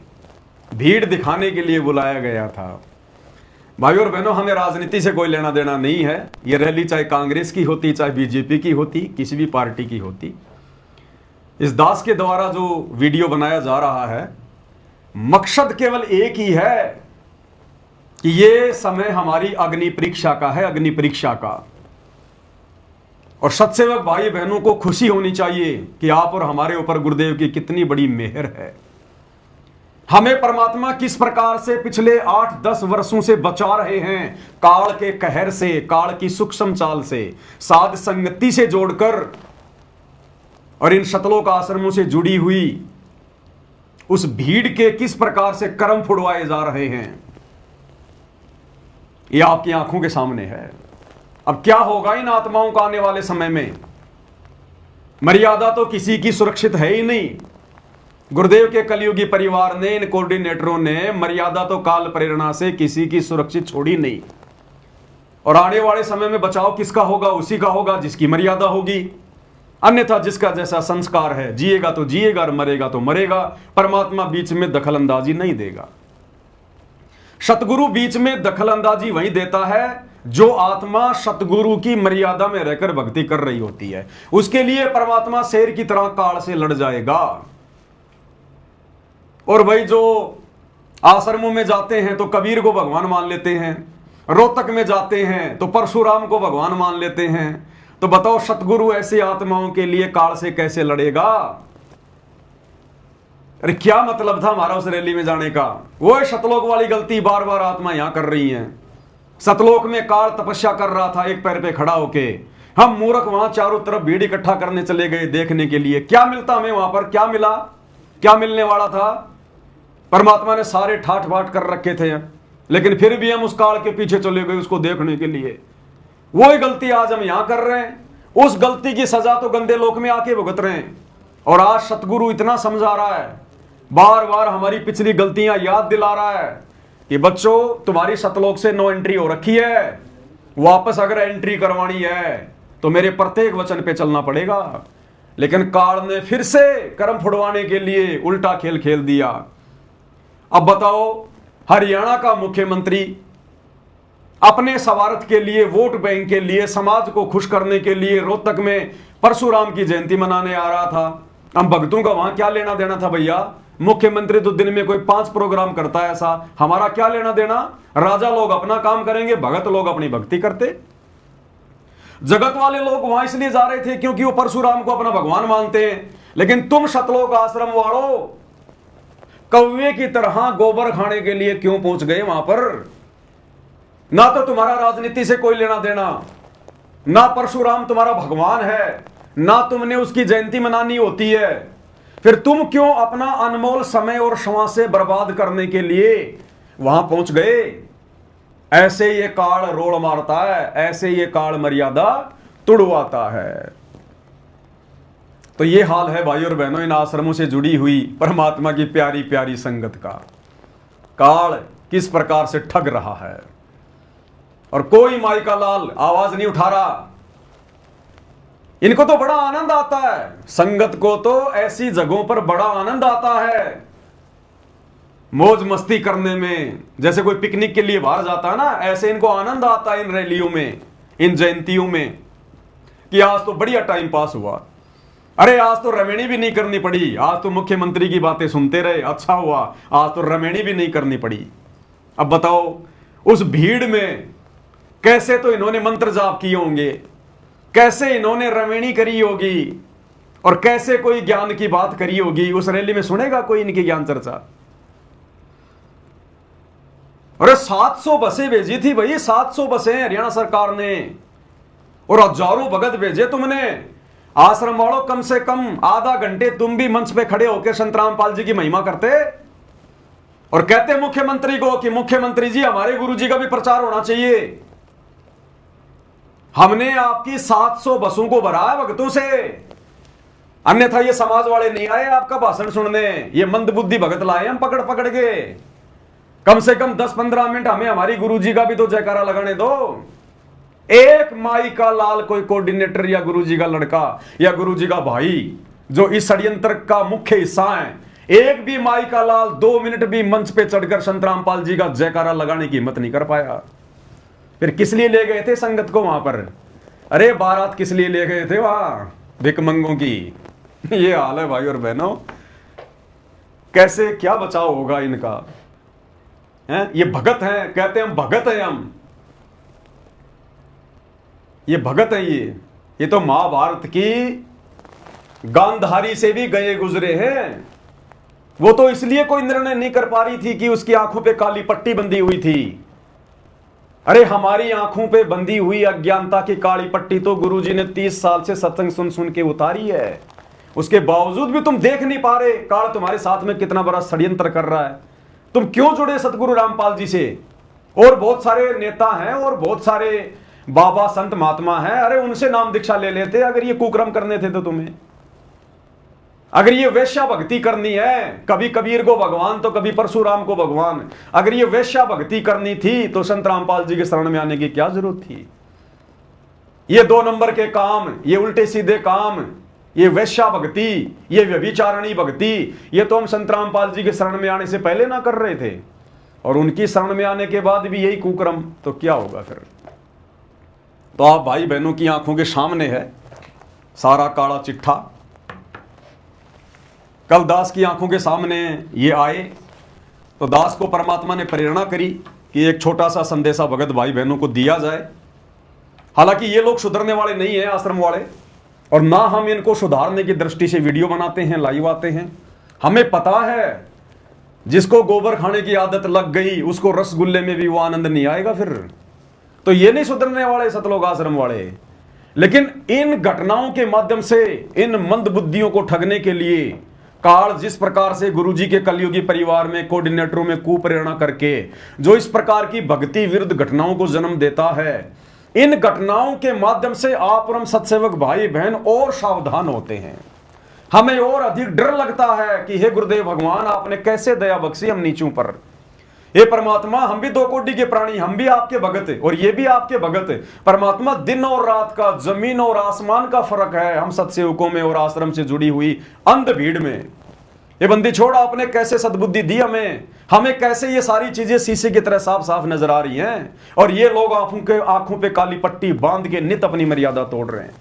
भीड़ दिखाने के लिए बुलाया गया था। भाई और बहनों, हमें राजनीति से कोई लेना देना नहीं है। यह रैली चाहे कांग्रेस की होती, चाहे बीजेपी की होती, किसी भी पार्टी की होती, इस दास के द्वारा जो वीडियो बनाया जा रहा है, मकसद केवल एक ही है कि ये समय हमारी अग्नि परीक्षा का है, अग्नि परीक्षा का। और सत्सेवक भाई बहनों को खुशी होनी चाहिए कि आप और हमारे ऊपर गुरुदेव की कितनी बड़ी मेहर है। हमें परमात्मा किस प्रकार से पिछले 8-10 वर्षों से बचा रहे हैं, काल के कहर से, काल की सूक्ष्म चाल से, साध संगति से जोड़कर, और इन शतलोक आश्रमों से जुड़ी हुई उस भीड़ के किस प्रकार से कर्म फुड़वाए जा रहे हैं, यह आपकी आंखों के सामने है। अब क्या होगा इन आत्माओं का आने वाले समय में? मर्यादा तो किसी की सुरक्षित है ही नहीं। गुरुदेव के कलयुगी परिवार ने, इन कोऑर्डिनेटरों ने मर्यादा तो काल प्रेरणा से किसी की सुरक्षित छोड़ी नहीं। और आने वाले समय में बचाव किसका होगा? उसी का होगा जिसकी मर्यादा होगी। अन्यथा जिसका जैसा संस्कार है, जिएगा तो जिएगा और मरेगा तो मरेगा। परमात्मा बीच में दखल अंदाजी नहीं देगा। सतगुरु बीच में दखल अंदाजी वही देता है जो आत्मा सतगुरु की मर्यादा में रहकर भक्ति कर रही होती है। उसके लिए परमात्मा शेर की तरह काल से लड़ जाएगा। और भाई जो आश्रमों में जाते हैं तो कबीर को भगवान मान लेते हैं, रोहतक में जाते हैं तो परशुराम को भगवान मान लेते हैं। तो बताओ सतगुरु ऐसी आत्माओं के लिए काल से कैसे लड़ेगा? अरे क्या मतलब था हमारा उस रैली में जाने का? वो सतलोक वाली गलती बार बार आत्मा यहां कर रही हैं। सतलोक में काल तपस्या कर रहा था एक पैर पे खड़ा होके, हम मूर्ख वहां चारों तरफ भीड़ इकट्ठा करने चले गए देखने के लिए। क्या मिलता हमें वहां पर? क्या मिला? क्या मिलने वाला था? परमात्मा ने सारे ठाठ बाट कर रखे थे, लेकिन फिर भी हम उस काल के पीछे चले गए उसको देखने के लिए। वही गलती आज हम यहां कर रहे हैं। उस गलती की सजा तो गंदे लोक में आके भुगत रहे हैं। और आज सतगुरु इतना समझा रहा है, बार बार हमारी पिछली गलतियां याद दिला रहा है कि बच्चों तुम्हारी सतलोक से नो एंट्री हो रखी है, वापस अगर एंट्री करवानी है तो मेरे प्रत्येक वचन पे चलना पड़ेगा। लेकिन काल ने फिर से कर्म फुड़वाने के लिए उल्टा खेल खेल दिया। अब बताओ, हरियाणा का मुख्यमंत्री अपने स्वार्थ के लिए, वोट बैंक के लिए, समाज को खुश करने के लिए रोहतक में परशुराम की जयंती मनाने आ रहा था। हम भक्तों का वहां क्या लेना देना था भैया? मुख्यमंत्री तो दिन में कोई 5 प्रोग्राम करता है, ऐसा हमारा क्या लेना देना? राजा लोग अपना काम करेंगे, भगत लोग अपनी भक्ति करते। जगत वाले लोग वहां इसलिए जा रहे थे क्योंकि वो परशुराम को अपना भगवान मानते हैं। लेकिन तुम सतलोक आश्रम वालों कौवे की तरह गोबर खाने के लिए क्यों पहुंच गए वहां पर? ना तो तुम्हारा राजनीति से कोई लेना देना, ना परशुराम तुम्हारा भगवान है, ना तुमने उसकी जयंती मनानी होती है। फिर तुम क्यों अपना अनमोल समय और श्वासें बर्बाद करने के लिए वहां पहुंच गए? ऐसे ये काल रोड़ मारता है, ऐसे ये काल मर्यादा तुड़वाता है। तो ये हाल है भाई और बहनों इन आश्रमों से जुड़ी हुई परमात्मा की प्यारी प्यारी संगत का। काल किस प्रकार से ठग रहा है और कोई माई का लाल आवाज नहीं उठा रहा। इनको तो बड़ा आनंद आता है, संगत को तो ऐसी जगहों पर बड़ा आनंद आता है मौज मस्ती करने में। जैसे कोई पिकनिक के लिए बाहर जाता है ना, ऐसे इनको आनंद आता है इन रैलियों में, इन जयंतियों में, कि आज तो बढ़िया टाइम पास हुआ। अरे आज तो रमेणी भी नहीं करनी पड़ी, आज तो मुख्यमंत्री की बातें सुनते रहे, अच्छा हुआ, आज तो रमेणी भी नहीं करनी पड़ी। अब बताओ उस भीड़ में कैसे तो इन्होंने मंत्र जाप किए होंगे, कैसे इन्होंने रमेणी करी होगी और कैसे कोई ज्ञान की बात करी होगी। उस रैली में सुनेगा कोई इनकी ज्ञान चर्चा? अरे 700 बसें भेजी थी भाई, 700 बसें हरियाणा सरकार ने, और हजारों भगत भेजे तुमने। आश्रम वालों कम से कम आधा घंटे तुम भी मंच पे खड़े होकर संत रामपाल जी की महिमा करते और कहते मुख्यमंत्री को कि मुख्यमंत्री जी हमारे गुरु जी का भी प्रचार होना चाहिए। हमने आपकी 700 बसों को भरा है भक्तों से, अन्यथा ये समाज वाले नहीं आए आपका भाषण सुनने, ये मंदबुद्धि भगत लाए हम पकड़ पकड़ के। कम से कम 10-15 मिनट हमें हमारी गुरुजी का भी तो जयकारा लगाने दो। एक माई का लाल कोई कोऑर्डिनेटर या गुरुजी का लड़का या गुरुजी का भाई जो इस षड्यंत्र का मुख्य हिस्सा है, एक भी माई का लाल 2 मिनट भी मंच पे चढ़कर संत रामपाल जी का जयकारा लगाने की हिम्मत नहीं कर पाया। फिर किस लिए ले गए थे संगत को वहां पर? अरे बारात किस लिए ले गए थे वहां? भिकमंगों की। ये हाल है भाई और बहनों, कैसे क्या बचाव होगा इनका? ये भगत हैं, कहते हैं हम भगत हैं, हम ये भगत हैं। ये तो महाभारत की गांधारी से भी गए गुजरे हैं। वो तो इसलिए कोई निर्णय नहीं कर पा रही थी कि उसकी आंखों पे काली पट्टी बंधी हुई थी। अरे हमारी आंखों पे बंधी हुई अज्ञानता की काली पट्टी तो गुरुजी ने 30 साल से सत्संग सुन सुन के उतारी है। उसके बावजूद भी तुम देख नहीं पा रहे काल तुम्हारे साथ में कितना बड़ा षड्यंत्र कर रहा है। तुम क्यों जुड़े सतगुरु रामपाल जी से? और बहुत सारे नेता हैं और बहुत सारे बाबा संत महात्मा हैं, अरे उनसे नाम दीक्षा ले लेते अगर ये कुकर्म करने थे तो तुम्हें। अगर ये वैश्या भक्ति करनी है, कभी कबीर को भगवान तो कभी परशुराम को भगवान, अगर ये वैश्या भक्ति करनी थी तो संत रामपाल जी के शरण में आने की क्या जरूरत थी? ये 2 नंबर के काम, ये उल्टे सीधे काम, ये वैश्या भक्ति, ये व्यभिचारणी भक्ति, ये तो हम संत रामपाल जी के शरण में आने से पहले ना कर रहे थे, और उनकी शरण में आने के बाद भी यही कुकर्म, तो क्या होगा फिर? तो आप भाई बहनों की आंखों के सामने है सारा काला चिट्ठा। कल दास की आंखों के सामने ये आए तो दास को परमात्मा ने प्रेरणा करी कि एक छोटा सा संदेशा भगत भाई बहनों को दिया जाए। हालांकि ये लोग सुधरने वाले नहीं है आश्रम वाले, और ना हम इनको सुधारने की दृष्टि से वीडियो बनाते हैं, लाइव आते हैं। हमें पता है जिसको गोबर खाने की आदत लग गई उसको रसगुल्ले में भी वो आनंद नहीं आएगा फिर। तो ये नहीं सुधरने वाले सतलोक आश्रम वाले। लेकिन इन घटनाओं के माध्यम से इन मंद बुद्धियों को ठगने के लिए काल जिस प्रकार से गुरुजी के कलयुगी परिवार में कोऑर्डिनेटरों में कुप्रेरणा करके जो इस प्रकार की भक्ति विरुद्ध घटनाओं को जन्म देता है, इन घटनाओं के माध्यम से आप और हम सत्सेवक भाई बहन और सावधान होते हैं। हमें और अधिक डर लगता है कि हे गुरुदेव भगवान, आपने कैसे दया बख्शी हम नीचों पर। हे परमात्मा, हम भी 2 कोटि के प्राणी, हम भी आपके भगत और ये भी आपके भगत। परमात्मा, दिन और रात का, जमीन और आसमान का फर्क है हम सत्सेवकों में और आश्रम से जुड़ी हुई अंध भीड़ में। ये बंदी छोड़, आपने कैसे सद्बुद्धि दी हमें कैसे ये सारी चीजें शीशे की तरह साफ साफ नजर आ रही हैं, और ये लोग आंखों पे काली पट्टी बांध के नित अपनी मर्यादा तोड़ रहे हैं।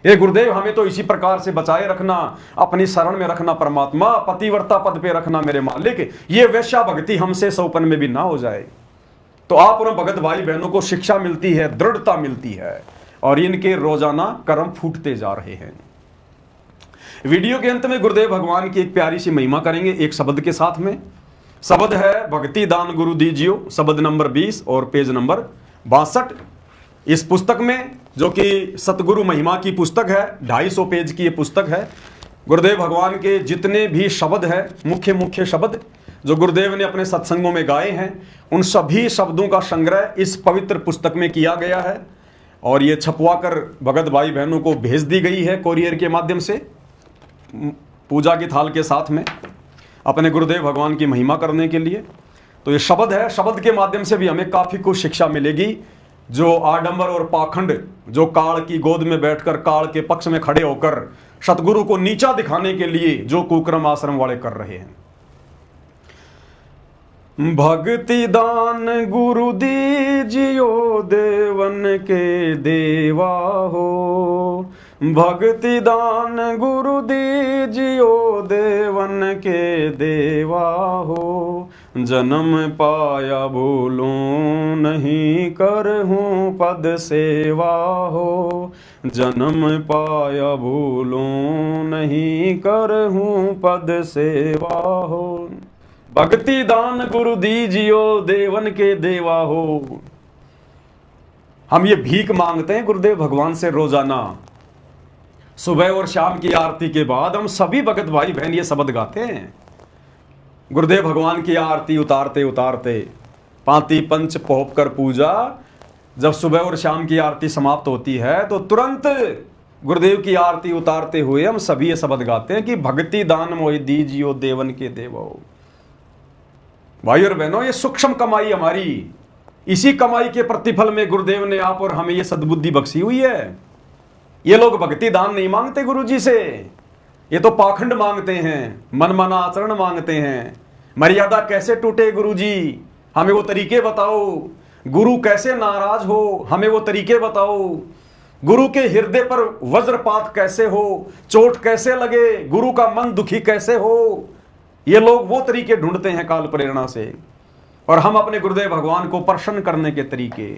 हे गुरुदेव, हमें तो इसी प्रकार से बचाए रखना, अपनी शरण में रखना परमात्मा, पतिव्रता पद पे रखना मेरे मालिक। ये वैश्या भक्ति हमसे सौपन में भी ना हो जाए। तो आप और भगत भाई बहनों को शिक्षा मिलती है, दृढ़ता मिलती है, और इनके रोजाना कर्म फूटते जा रहे हैं। वीडियो के अंत में गुरुदेव भगवान की एक प्यारी सी महिमा करेंगे एक शब्द के साथ में। शब्द है भक्ति दान गुरु दीजियो, शब्द नंबर 20 और पेज नंबर 62। इस पुस्तक में, जो कि सतगुरु महिमा की पुस्तक है, 250 पेज की ये पुस्तक है। गुरुदेव भगवान के जितने भी शब्द है, मुख्य मुख्य शब्द जो गुरुदेव ने अपने सत्संगों में गाए हैं, उन सभी शब्दों का संग्रह इस पवित्र पुस्तक में किया गया है, और ये छपवा कर भगत भाई बहनों को भेज दी गई है कोरियर के माध्यम से। पूजा की थाल के साथ में अपने गुरुदेव भगवान की महिमा करने के लिए। तो ये शब्द है, शब्द के माध्यम से भी हमें काफ़ी कुछ शिक्षा मिलेगी। जो आडंबर और पाखंड, जो काल की गोद में बैठकर काल के पक्ष में खड़े होकर सतगुरु को नीचा दिखाने के लिए जो कुक्रम आश्रम वाले कर रहे हैं। भक्ति दान गुरु दीजियो देवन के देवा हो, भक्ति दान गुरु दीजियो देवन के देवा हो, जन्म पाया भूलूं नहीं करहूं पद सेवा हो, जन्म पाया भूलूं नहीं करहूं पद सेवा हो, भक्ति दान गुरु दीजियो देवन के देवा हो। हम ये भीख मांगते हैं गुरुदेव भगवान से रोजाना, सुबह और शाम की आरती के बाद हम सभी भगत भाई बहन ये शब्द गाते हैं। गुरुदेव भगवान की आरती उतारते उतारते पांति पंच पोप कर पूजा, जब सुबह और शाम की आरती समाप्त होती है तो तुरंत गुरुदेव की आरती उतारते हुए हम सभी ये शब्द गाते हैं कि भक्ति दान मोहि दीजियो देवन के देवो। भाई और बहनों, ये सूक्ष्म कमाई हमारी, इसी कमाई के प्रतिफल में गुरुदेव ने आप और हमें ये सद्बुद्धि बख्शी हुई है। ये लोग भक्ति दान नहीं मांगते गुरु जी से, ये तो पाखंड मांगते हैं, मनमाना आचरण मांगते हैं। मर्यादा कैसे टूटे गुरु जी, हमें वो तरीके बताओ। गुरु कैसे नाराज हो, हमें वो तरीके बताओ। गुरु के हृदय पर वज्रपात कैसे हो, चोट कैसे लगे, गुरु का मन दुखी कैसे हो, ये लोग वो तरीके ढूंढते हैं काल प्रेरणा से। और हम अपने गुरुदेव भगवान को प्रसन्न करने के तरीके,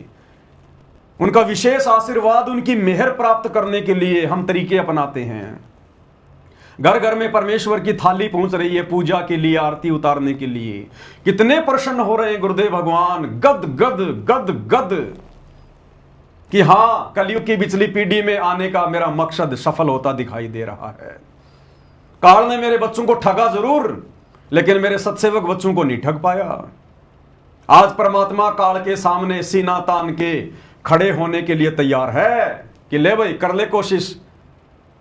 उनका विशेष आशीर्वाद, उनकी मेहर प्राप्त करने के लिए हम तरीके अपनाते हैं। घर घर में परमेश्वर की थाली पहुंच रही है पूजा के लिए, आरती उतारने के लिए। कितने प्रसन्न हो रहे हैं गुरुदेव भगवान, गद गद गद गद कि हां, कलयुग की पिछली पीढ़ी में आने का मेरा मकसद सफल होता दिखाई दे रहा है। काल ने मेरे बच्चों को ठगा जरूर, लेकिन मेरे सत्सेवक बच्चों को नहीं ठग पाया। आज परमात्मा काल के सामने सीना तान के खड़े होने के लिए तैयार है कि ले भाई, कर ले कोशिश।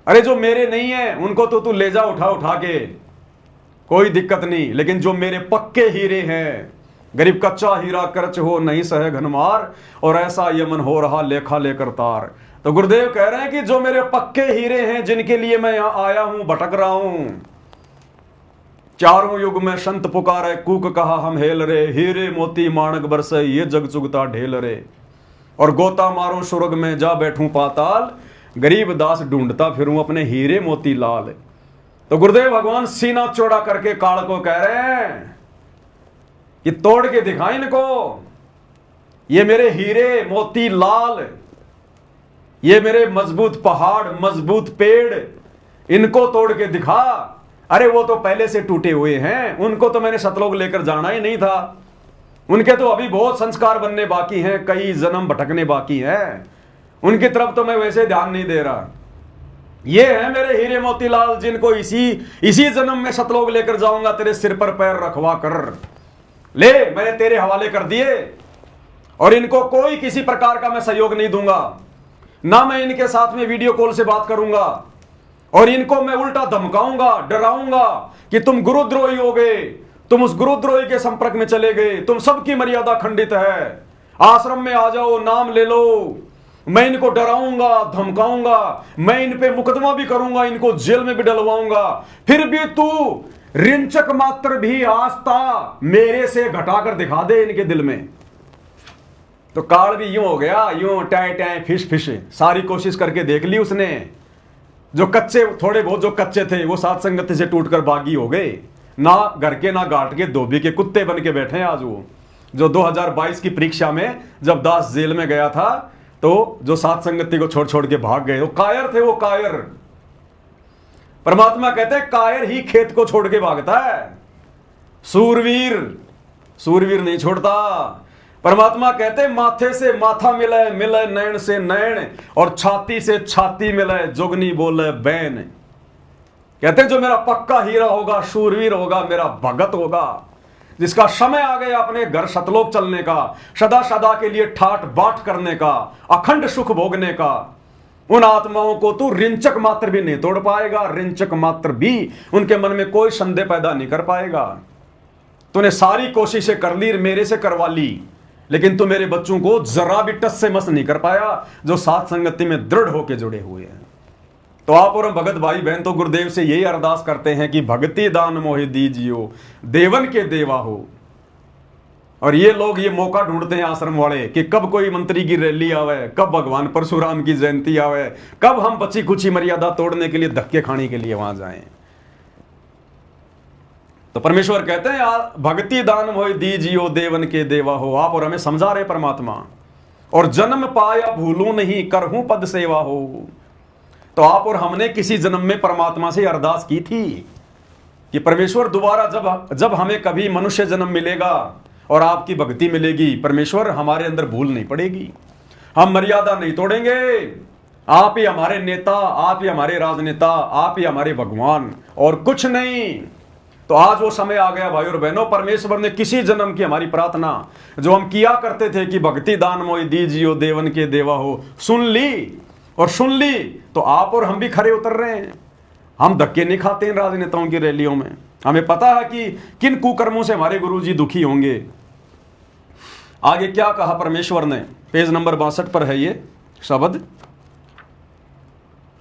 अरे जो मेरे नहीं है उनको तो तू ले जा उठा उठा के, कोई दिक्कत नहीं, लेकिन जो मेरे पक्के हीरे हैं, गरीब कच्चा हीरा करच हो नहीं सहे घनमार, और ऐसा यमन हो रहा लेखा लेकर तार। तो गुरुदेव कह रहे हैं कि जो मेरे पक्के हीरे हैं, जिनके लिए मैं यहां आया हूं, भटक रहा हूं, चारों युग में संत पुकारे, कूक कहा हम हेल रे, हीरे मोती माणक बरसे ये जग चुगता ढेल रे, और गोता मारो सुरग में जा बैठूं पाताल, गरीब दास ढूंढता फिरूं अपने हीरे मोती लाल। तो गुरुदेव भगवान सीना चौड़ा करके काल को कह रहे हैं कि तोड़ के दिखा इनको, ये मेरे हीरे मोती लाल, ये मेरे मजबूत पहाड़, मजबूत पेड़, इनको तोड़ के दिखा। अरे वो तो पहले से टूटे हुए हैं, उनको तो मैंने सतलोक लेकर जाना ही नहीं था। उनके तो अभी बहुत संस्कार बनने बाकी हैं, कई जन्म भटकने बाकी हैं, उनकी तरफ तो मैं वैसे ध्यान नहीं दे रहा। ये है मेरे हीरे मोतीलाल, जिनको इसी जन्म में सतलोक लेकर जाऊंगा, तेरे सिर पर पैर रखवा कर। ले, मैंने तेरे हवाले कर दिए, और इनको कोई किसी प्रकार का मैं सहयोग नहीं दूंगा, ना मैं इनके साथ में वीडियो कॉल से बात करूंगा, और इनको मैं उल्टा धमकाऊंगा, डराऊंगा कि तुम गुरुद्रोही हो गए, तुम उस गुरुद्रोही के संपर्क में चले गए, तुम सबकी मर्यादा खंडित है, आश्रम में आ जाओ, नाम ले लो। मैं इनको डराऊंगा, धमकाऊंगा, मैं इन पे मुकदमा भी करूंगा, इनको जेल में भी डलवाऊंगा, फिर भी तू रिंचक मात्र भी आस्था मेरे से घटाकर दिखा दे इनके दिल में। तो काल भी यूं हो गया, यूं टाय टाय फिश फिश, सारी कोशिश करके देख ली उसने। जो कच्चे, थोड़े बहुत जो कच्चे थे, वो साथ संगति से टूटकर बागी हो गए, ना घर के ना घाट के, धोबी के कुत्ते बन के बैठे हैं आज वो। जो 2022 की परीक्षा में जब दास जेल में गया था, तो जो साथ संगति को छोड़ छोड़ के भाग गए, वो कायर थे, वो कायर। परमात्मा कहते हैं कायर ही खेत को छोड़ के भागता है, सूरवीर नहीं छोड़ता। परमात्मा कहते माथे से माथा मिले, मिले नैन से नैन, और छाती से छाती मिले, जोगनी बोले बैन। कहते हैं जो मेरा पक्का हीरा होगा, शूरवीर होगा, मेरा भगत होगा, जिसका समय आ गया अपने घर सतलोक चलने का, सदा सदा के लिए ठाट बाट करने का, अखंड सुख भोगने का, उन आत्माओं को तू रिंचक मात्र भी नहीं तोड़ पाएगा, रिंचक मात्र भी उनके मन में कोई संदेह पैदा नहीं कर पाएगा। तूने सारी कोशिशें कर ली, मेरे से करवा ली, लेकिन तू मेरे बच्चों को जरा भी टस से मस नहीं कर पाया, जो साथ संगति में दृढ़ होकर जुड़े हुए हैं। तो आप और भगत भाई बहन तो गुरुदेव से यही अरदास करते हैं कि भक्ति दान मोहि दीजियो, देवन के देवा हो। और ये लोग ये मौका ढूंढते हैं आश्रम वाले कि कब कोई मंत्री की रैली आवे, कब भगवान परशुराम की जयंती आवे, कब हम बची कुची मर्यादा तोड़ने के लिए धक्के खाने के लिए वहां जाएं। तो परमेश्वर कहते हैं भक्ति दान मोहि दीजियो, देवन के देवा हो। आप और हमें समझा रहे परमात्मा, और जन्म पाया भूलूं नहीं, करहूं पद सेवा हो। तो आप और हमने किसी जन्म में परमात्मा से अरदास की थी कि परमेश्वर दोबारा जब हमें कभी मनुष्य जन्म मिलेगा और आपकी भक्ति मिलेगी, परमेश्वर हमारे अंदर भूल नहीं पड़ेगी, हम मर्यादा नहीं तोड़ेंगे, आप ही हमारे नेता, आप ही हमारे राजनेता, आप ही हमारे भगवान, और कुछ नहीं। तो आज वो समय आ गया भाई और बहनों, परमेश्वर ने किसी जन्म की हमारी प्रार्थना जो हम किया करते थे कि भक्ति दान मोहि दीजियो, देवन के देवा हो, सुन ली। और सुन ली तो आप और हम भी खरे उतर रहे हैं। हम धक्के नहीं खाते इन राजनेताओं की रैलियों में। हमें पता है कि किन कुकर्मों से हमारे गुरुजी दुखी होंगे। आगे क्या कहा परमेश्वर ने, पेज नंबर 62 पर है ये शब्द,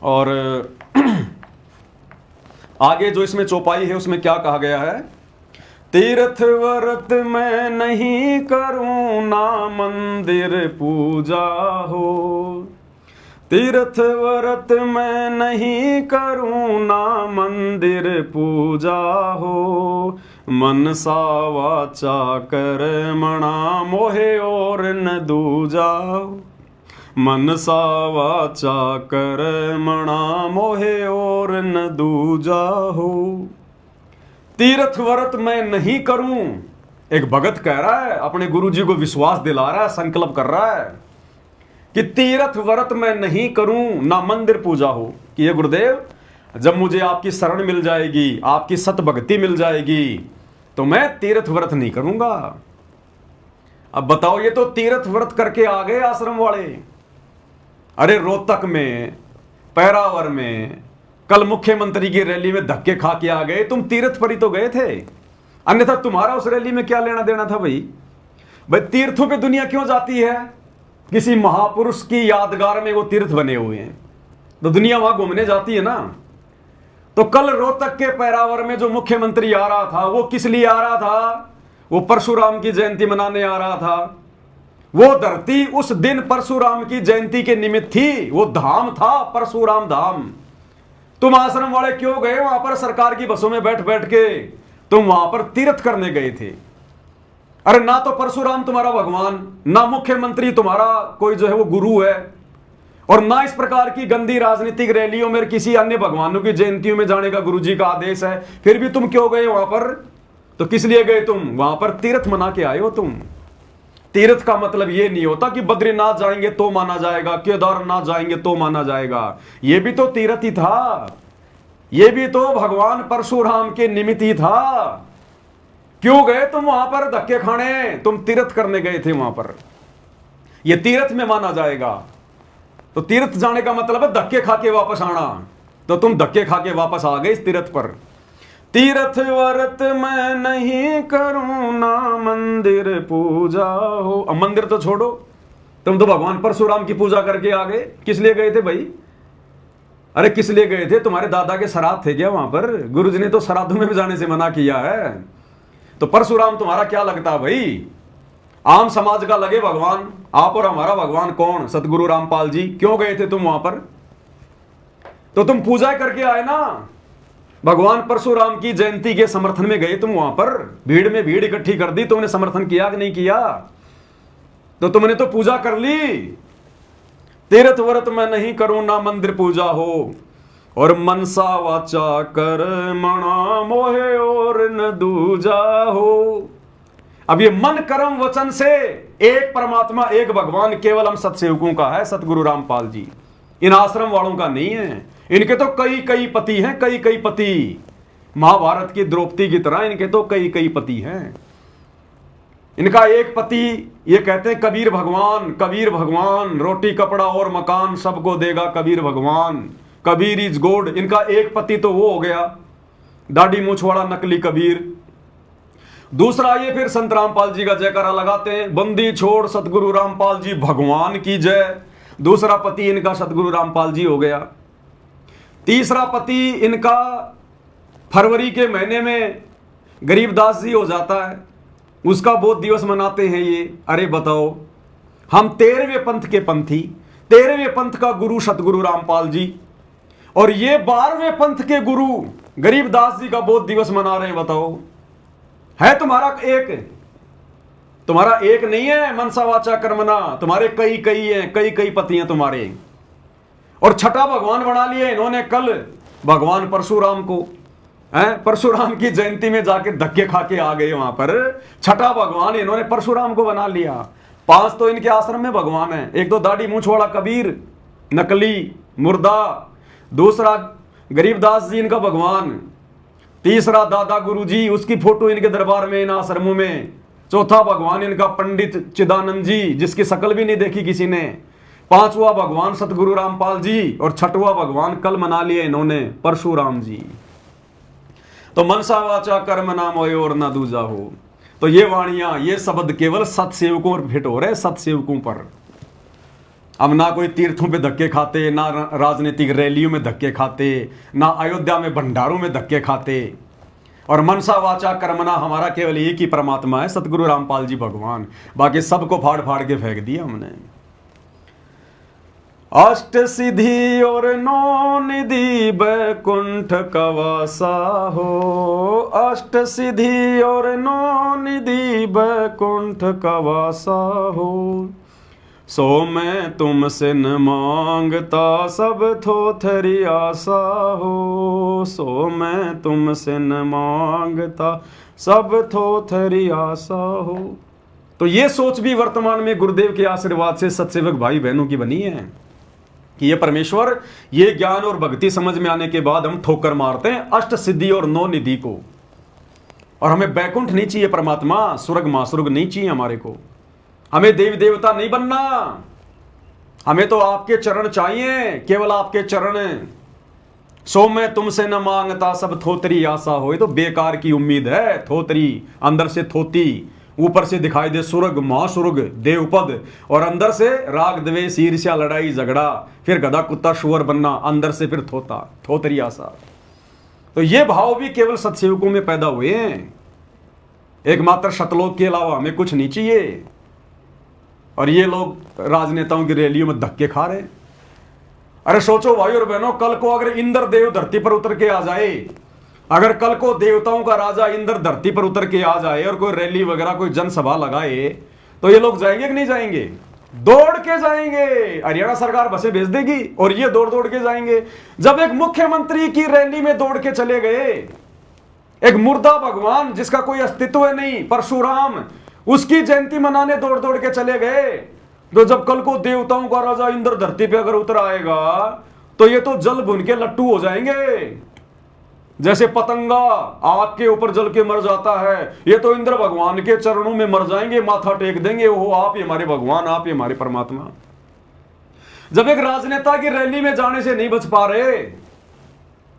और आगे जो इसमें चौपाई है उसमें क्या कहा गया है, तीर्थ व्रत मैं नहीं करूं ना मंदिर पूजा हो, तीर्थ व्रत मैं नहीं करूं ना मंदिर पूजा हो, मनसा वाचा कर्मणा मोहे और न दूजा, मनसा वाचा कर्मणा मोहे और न दूजा हो। तीर्थ व्रत मैं नहीं करूं, एक भगत कह रहा है, अपने गुरुजी को विश्वास दिला रहा है, संकल्प कर रहा है कि तीर्थ व्रत मैं नहीं करूं ना मंदिर पूजा हो। कि ये गुरुदेव, जब मुझे आपकी शरण मिल जाएगी, आपकी सत भक्ति मिल जाएगी, तो मैं तीर्थ व्रत नहीं करूंगा। अब बताओ, ये तो तीर्थ व्रत करके आ गए आश्रम वाले। अरे रोहतक में, पैरावर में, कल मुख्यमंत्री की रैली में धक्के खा के आ गए, तुम तीर्थ पर ही तो गए थे, अन्यथा तुम्हारा उस रैली में क्या लेना देना था भाई। तीर्थों पे दुनिया क्यों जाती है? किसी महापुरुष की यादगार में वो तीर्थ बने हुए हैं, तो दुनिया वहां घूमने जाती है ना। तो कल रोहतक के पैरावर में जो मुख्यमंत्री आ रहा था, वो किस लिए आ रहा था? वो परशुराम की जयंती मनाने आ रहा था। वो धरती उस दिन परशुराम की जयंती के निमित्त थी, वो धाम था परशुराम धाम। तुम आश्रम वाले क्यों गए वहां पर? सरकार की बसों में बैठ बैठ के तुम वहां पर तीर्थ करने गए थे। अरे ना तो परशुराम तुम्हारा भगवान, ना मुख्यमंत्री तुम्हारा कोई जो है वो गुरु है, और ना इस प्रकार की गंदी राजनीतिक रैलियों में किसी अन्य भगवानों की जयंतियों में जाने का गुरुजी का आदेश है। फिर भी तुम क्यों गए वहां पर? तो किस लिए गए तुम वहां पर? तीर्थ मना के आए हो तुम। तीर्थ का मतलब यह नहीं होता कि बद्रीनाथ जाएंगे तो माना जाएगा, केदारनाथ जाएंगे तो माना जाएगा। यह भी तो तीर्थ ही था, यह भी तो भगवान परशुराम के निमित्त ही था। क्यों गए तुम वहां पर धक्के खाने? तुम तीर्थ करने गए थे वहां पर, यह तीर्थ में माना जाएगा। तो तीर्थ जाने का मतलब है धक्के खा के वापस आना। तो तुम धक्के खा के वापस आ गए इस तीर्थ पर। तीर्थ व्रत मैं नहीं करूं ना मंदिर पूजा हो। अब मंदिर तो छोड़ो, तुम तो भगवान परशुराम की पूजा करके आ गए। किस लिए गए थे भाई? अरे किस लिए गए थे? तुम्हारे दादा के श्राद्ध थे क्या वहां पर? गुरुजी ने तो श्राद्धों में भी जाने से मना किया है। तो परशुराम तुम्हारा क्या लगता है भाई? आम समाज का लगे भगवान। आप और हमारा भगवान कौन? सतगुरु रामपाल जी। क्यों गए थे तुम वहां पर? तो तुम पूजा करके आए ना। भगवान परशुराम की जयंती के समर्थन में गए तुम वहां पर, भीड़ में भीड़ इकट्ठी कर दी। तुमने समर्थन किया कि नहीं किया? तो तुमने तो पूजा कर ली। तीर्थ व्रत मैं नहीं करूं ना मंदिर पूजा हो, और मनसा वाचा कर्मणा मोहे और न दूजा हो। अब ये मन कर्म वचन से एक परमात्मा, एक भगवान केवल हम सतसेवकों का है, सतगुरु रामपाल जी। इन आश्रम वालों का नहीं है। इनके तो कई कई पति हैं, कई कई पति। महाभारत की द्रौपदी की तरह इनके तो कई कई पति हैं। इनका एक पति, ये कहते हैं कबीर भगवान, रोटी कपड़ा और मकान सबको देगा कबीर भगवान, कबीर इज गॉड। इनका एक पति तो वो हो गया दाढ़ी मूछ वाला नकली कबीर। दूसरा ये फिर संत रामपाल जी का जयकारा लगाते हैं, बंदी छोड़ सतगुरु रामपाल जी भगवान की जय। दूसरा पति इनका सतगुरु रामपाल जी हो गया। तीसरा पति इनका फरवरी के महीने में गरीबदास जी हो जाता है, उसका बोध दिवस मनाते हैं ये। अरे बताओ, हम 13वें पंथ के पंथी, 13वें पंथ का गुरु सतगुरु रामपाल जी, और ये 12वें पंथ के गुरु गरीबदास जी का बोध दिवस मना रहे हैं। बताओ, है तुम्हारा एक नहीं है मनसा वाचा कर्मना, तुम्हारे कई हैं, कई पति हैं तुम्हारे। और छठा भगवान बना लिए इन्होंने कल भगवान परशुराम को। परशुराम की जयंती में जाके धक्के खा के आ गए वहां पर, छठा भगवान इन्होंने परशुराम को बना लिया। 5 तो इनके आश्रम में भगवान है, एक तो दाढ़ी मूछ वाला कबीर नकली मुर्दा, दूसरा गरीबदास जी इनका भगवान, तीसरा दादा गुरु जी, उसकी फोटो इनके दरबार में इन आश्रमों में, चौथा भगवान इनका पंडित चिदानंद जी जिसकी शक्ल भी नहीं देखी किसी ने, 5वां भगवान सतगुरु रामपाल जी, और 6वां भगवान कल मना लिए इन्होंने परशुराम जी। तो मनसा वाचा कर्म नाम होए और ना दूजा हो। तो ये वाणियां, ये शब्द केवल सत्सेवकों पर फिट हो रहे, सत्सेवकों पर। अब ना कोई तीर्थों पे धक्के खाते, ना राजनीतिक रैलियों में धक्के खाते, ना अयोध्या में भंडारों में धक्के खाते। और मनसा वाचा कर्मना हमारा केवल एक ही परमात्मा है, सतगुरु रामपाल जी भगवान। बाकी सबको फाड़ फाड़ के फेंक दिया हमने। अष्ट सिद्धि और 9 निधि बैकुंठ कवासा हो, अष्ट सिद्धि और 9 निधि बैकुंठ कवासा हो। सो मैं तुमसे न मांगता सब थोथरी आशा हो, सो मैं तुमसे न मांगता सब थोथरी आशा हो। तो ये सोच भी वर्तमान में गुरुदेव के आशीर्वाद से सत्सेवक भाई बहनों की बनी है कि ये परमेश्वर, ये ज्ञान और भक्ति समझ में आने के बाद हम ठोकर मारते हैं अष्ट सिद्धि और 9 निधि को। और हमें बैकुंठ नहीं चाहिए परमात्मा, स्वर्ग मासुर्ग नहीं चाहिए हमारे को, हमें देवी देवता नहीं बनना, हमें तो आपके चरण चाहिए, केवल आपके चरण। सो मैं तुमसे न मांगता सब थोतरी आशा हो। ये तो बेकार की उम्मीद है, थोतरी अंदर से थोती, ऊपर से दिखाई दे स्वर्ग महास्वर्ग देवपद, और अंदर से राग द्वेष ईर्ष्या लड़ाई झगड़ा, फिर गधा कुत्ता शुअर बनना, अंदर से फिर थोतरी आशा। तो ये भाव भी केवल सत्सेवकों में पैदा हुए हैं। एकमात्र सतलोक के अलावा हमें कुछ नहीं चाहिए। और ये लोग राजनेताओं की रैलियों में धक्के खा रहे हैं। अरे सोचो भाई और बहनों, कल को अगर इंद्र देव धरती पर उतर के आ जाए, अगर कल को देवताओं का राजा इंद्र धरती पर उतर के आ जाए और कोई रैली वगैरह कोई जनसभा लगाए, तो ये लोग जाएंगे कि नहीं जाएंगे? दौड़ के जाएंगे। हरियाणा सरकार बसें भेज देगी और ये दौड़ दौड़ के जाएंगे। जब एक मुख्यमंत्री की रैली में दौड़ के चले गए, एक मुर्दा भगवान जिसका कोई अस्तित्व नहीं, परशुराम, उसकी जयंती मनाने दौड़ दौड़ के चले गए, तो जब कल को देवताओं का राजा इंद्र धरती पे अगर उतर आएगा, तो ये तो जल भुन के लट्टू हो जाएंगे। जैसे पतंगा आग के ऊपर जल के मर जाता है, ये तो इंद्र भगवान के चरणों में मर जाएंगे, माथा टेक देंगे, वो आप ही हमारे भगवान, आप ही हमारे परमात्मा। जब एक राजनेता की रैली में जाने से नहीं बच पा रहे,